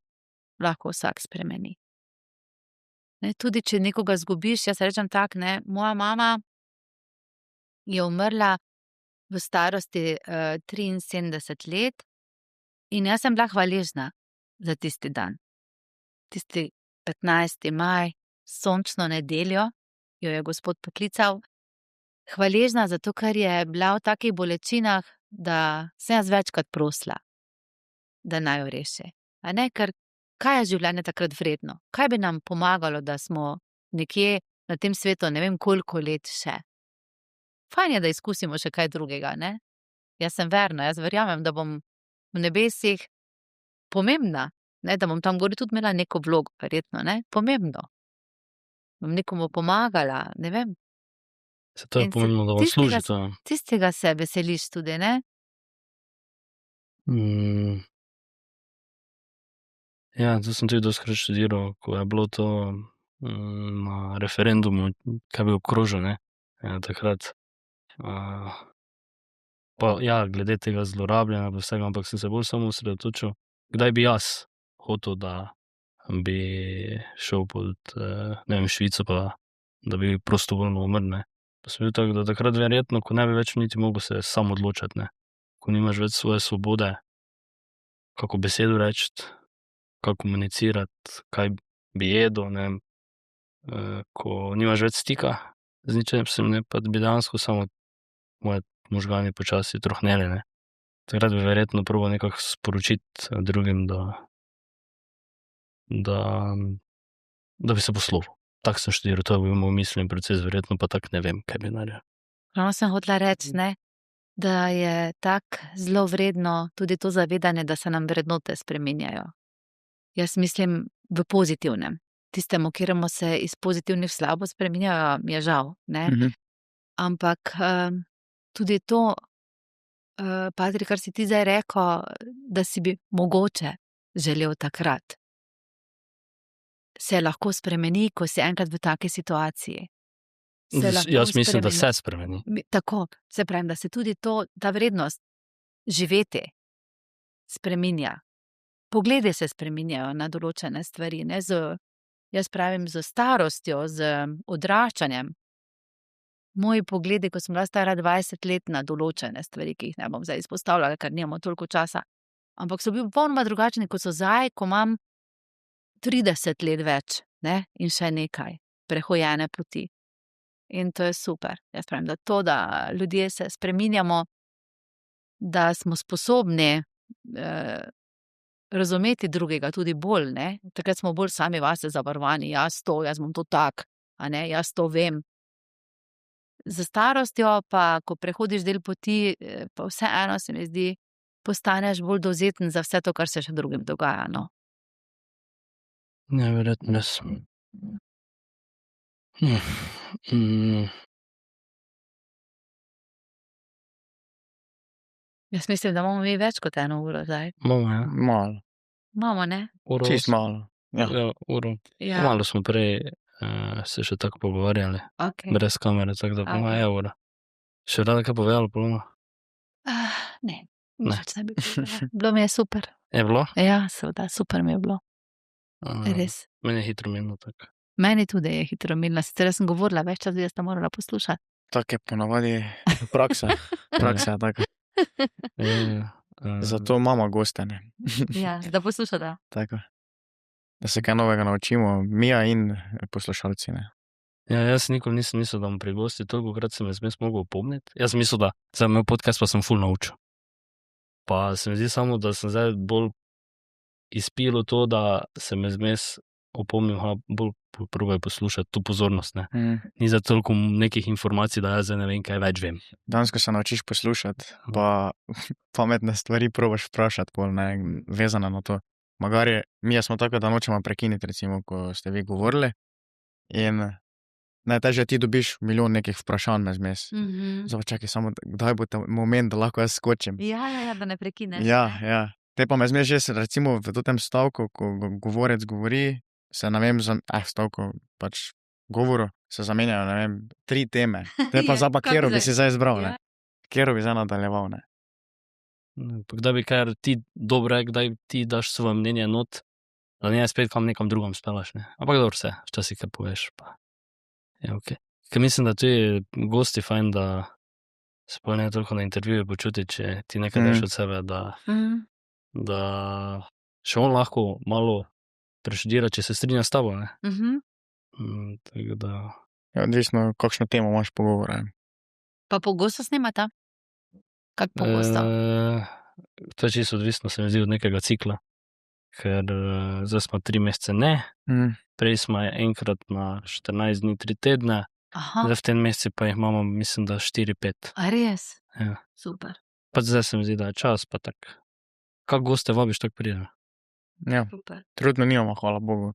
lahko vsak spremeni. Ne, tudi če nekoga zgubiš, jaz rečem tak, ne, moja mama je umrla v starosti 73 let in jaz sem bila hvaležna za tisti dan. Tisti 15. maj, sončno nedeljo, jo je gospod poklical. Hvaležna zato, ker je bila v takih bolečinah, da sem jaz večkrat prosila, da naj jo reši. A ne, ker kaj je življenje takrat vredno? Kaj bi nam pomagalo, da smo nekje na tem svetu ne vem koliko let še? Fajn je, da izkusimo še kaj drugega, ne? Jaz sem verna, jaz verjamem, da bom v nebesih pomembna, ne, da bom tam gori tudi imela neko vlogo, verjetno, ne, pomembno. Bom nekomu pomagala, ne vem. Zato je pomembno, da bom služila. Tistega se veseliš tudi, ne? Ja, to sem tudi dostikrat študiral, ko je bilo to na referendumu, kaj bi obkrožil, ne, takrat. Pa ja, glede tega zlorabljanja pa vsega, ampak sem se bolj samo osredotočil, kdaj bi jaz hotel, da bi šel pod, ne vem, Švico pa da bi prostovoljno umrl, ne. Pa sem bil tako, da takrat verjetno, ko ne bi več niti mogel se sam odločati, ne. Ko nimaš več svoje svobode, kako besedo reči, kako komunicirati, kaj bi jedel, ne vem, ko nimaš več stika z ničem, ne, pa bi dejansko samo moje možgani počasi trohneli, ne. Takrat bi verjetno probal nekako sporočiti drugim, da bi se poslovil. Tako sem študiral, to je bil moj miselni proces, verjetno pa tako ne vem, kaj bi naredil. Ravno sem hotela reči, ne, da je tako zelo vredno tudi to zavedanje, da se nam vrednote spreminjajo. Jaz mislim v pozitivnem. Tistemu, kateremu se iz pozitivnih v slabo spreminjajo, mi je žal, ne. Ampak tudi to Patrik, kar si ti zdaj rekel, da si bi mogoče želel takrat, se lahko spremeni, ko si enkrat v taki situaciji. Jaz mislim, da se spremeni. Tako, se pravim, da se tudi ta vrednost živeti spreminja. Pogledi se spreminjajo na določene stvari, ne, jaz pravim, z starostjo, z odraščanjem. Moji pogledi, ko sem bila stara 20 let, na določene stvari, ki jih ne bom zdaj izpostavljala, ker nimamo toliko časa, ampak so bili popolnoma drugačni, kot so zdaj, ko imam 30 let več, ne, in še nekaj prehojene poti. In to je super. Jaz pravim, da to, da ljudje se spreminjamo, da smo sposobni razumeti drugega tudi bolj, ne. Takrat smo bolj sami vase zavarovani, jaz bom to tak, a ne, jaz to vem. Z starostjo pa, ko prehodiš del poti, pa vseeno se mi zdi, postaneš bolj dovzeten za vse to, kar se še drugim dogaja, no. Ja, verjetno res. Jaz mislim, da imamo mi več kot 1 uro zdaj. Imamo, ja. Malo, Imamo, ne? Uro, čist malo. Ja. Ja, uro. Ja. Malo smo prej se še tako pogovarjali, Okay. brez kamere, tako da Okej. je ura. Še rada kaj povedala, Polona? Ne, Ne. nič več ne bi povedala. Bilo mi je super. Je bilo? Ja, seveda, super mi je bilo. Res. Meni je hitro minilo tako. Meni tudi je hitro minilo, sicer sem govorila, več čas sta morala poslušati. Tako je ponavadi praksa. Praksa je taka. Zato imamo goste, ne. Ja, da poslušata. Tako. Da se kaj novega naučimo, Mija in poslušalci, ne. Ja, jaz nikoli nisem mislil, da bom pri gosti, tolikokrat sem zmes mogel opomniti. Jaz sem mislil, da za moj podcast pa sem ful naučil. Pa se mi zdi samo, da sem zdaj bolj izpilil to, da se me zmes opomnim, bolj probaj poslušati to pozornost, ne. Ni za toliko nekih informacij, da jaz zdaj ne vem, kaj več vem. Danes, ko se naučiš poslušati, pa pametne stvari probaš vprašati pol, ne, vezane na to. Magari, mi smo tako, da nočemo prekiniti, recimo, ko ste vi govorili, in najtežje ti dobiš milijon nekih vprašanj mezmes. Zdaj pa čakaj, samo kdaj bo ta moment, da lahko jaz skočim. Ja, da ne prekineš. Ja. Te pa mezmes že recimo v tem stavku, ko govorec govori, se ne vem, stavku, pač govoru, se zamenjajo, ne vem, 3 teme. Te pa Ja, zdaj pa, kako katero bi zdaj? si zdaj izbral, Ja. ne. Katero bi zdaj nadaljeval, ne. Pa kdaj bi kaj ti dobro rekel, kdaj ti daš svoje mnenje not, da ne spet nekam drugam spelaš, ne. Ampak dobro se, včasih kaj poveš, pa je okej. Ker mislim, da tudi gosti fajn, da se pa ne toliko na intervjuju počuti, če ti nekaj daš od sebe, da še on lahko malo preštudira, če se strinja s tabo, ne. Tako da... Ja, odvisno, kakšno temo imaš pogovora. Pa pogosto snemata? Kako pogosto? To je čisto odvisno, se mi zdi, od nekega cikla. Ker zdaj smo 3 mesece ne, prej smo enkrat na 14 dni, 3 tedne, Aha, zdaj v tem mesecu pa jih imamo, mislim, da 4-5. a res? Ja. Super. Pa zdaj se mi zdi, da je čas, pa tako. Kak goste vabiš, tako pride. Ja, Super. trenutno nimamo, hvala Bogu,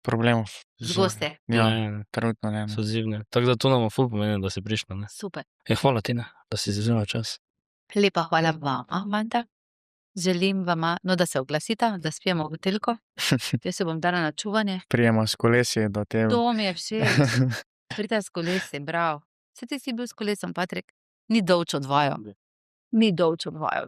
problemov. Z gosti. Ja, Ne, trenutno ne. so odzivni. Tako da to nam ful pomeni, da si prišla, ne. Super. Ja, hvala ti, ne, da si vzela čas. Lepa hvala vam, Amanda. Želim vama, da se oglasita, da spijemo buteljko. Jaz se bom dala na čuvanje. Prijemo s kolesi, da te... To mi je všeč. Pridite s kolesi, bravo. Saj ti si bil s kolesom, Patrik. Ni dolč od vaju. Ni dolč od vaju.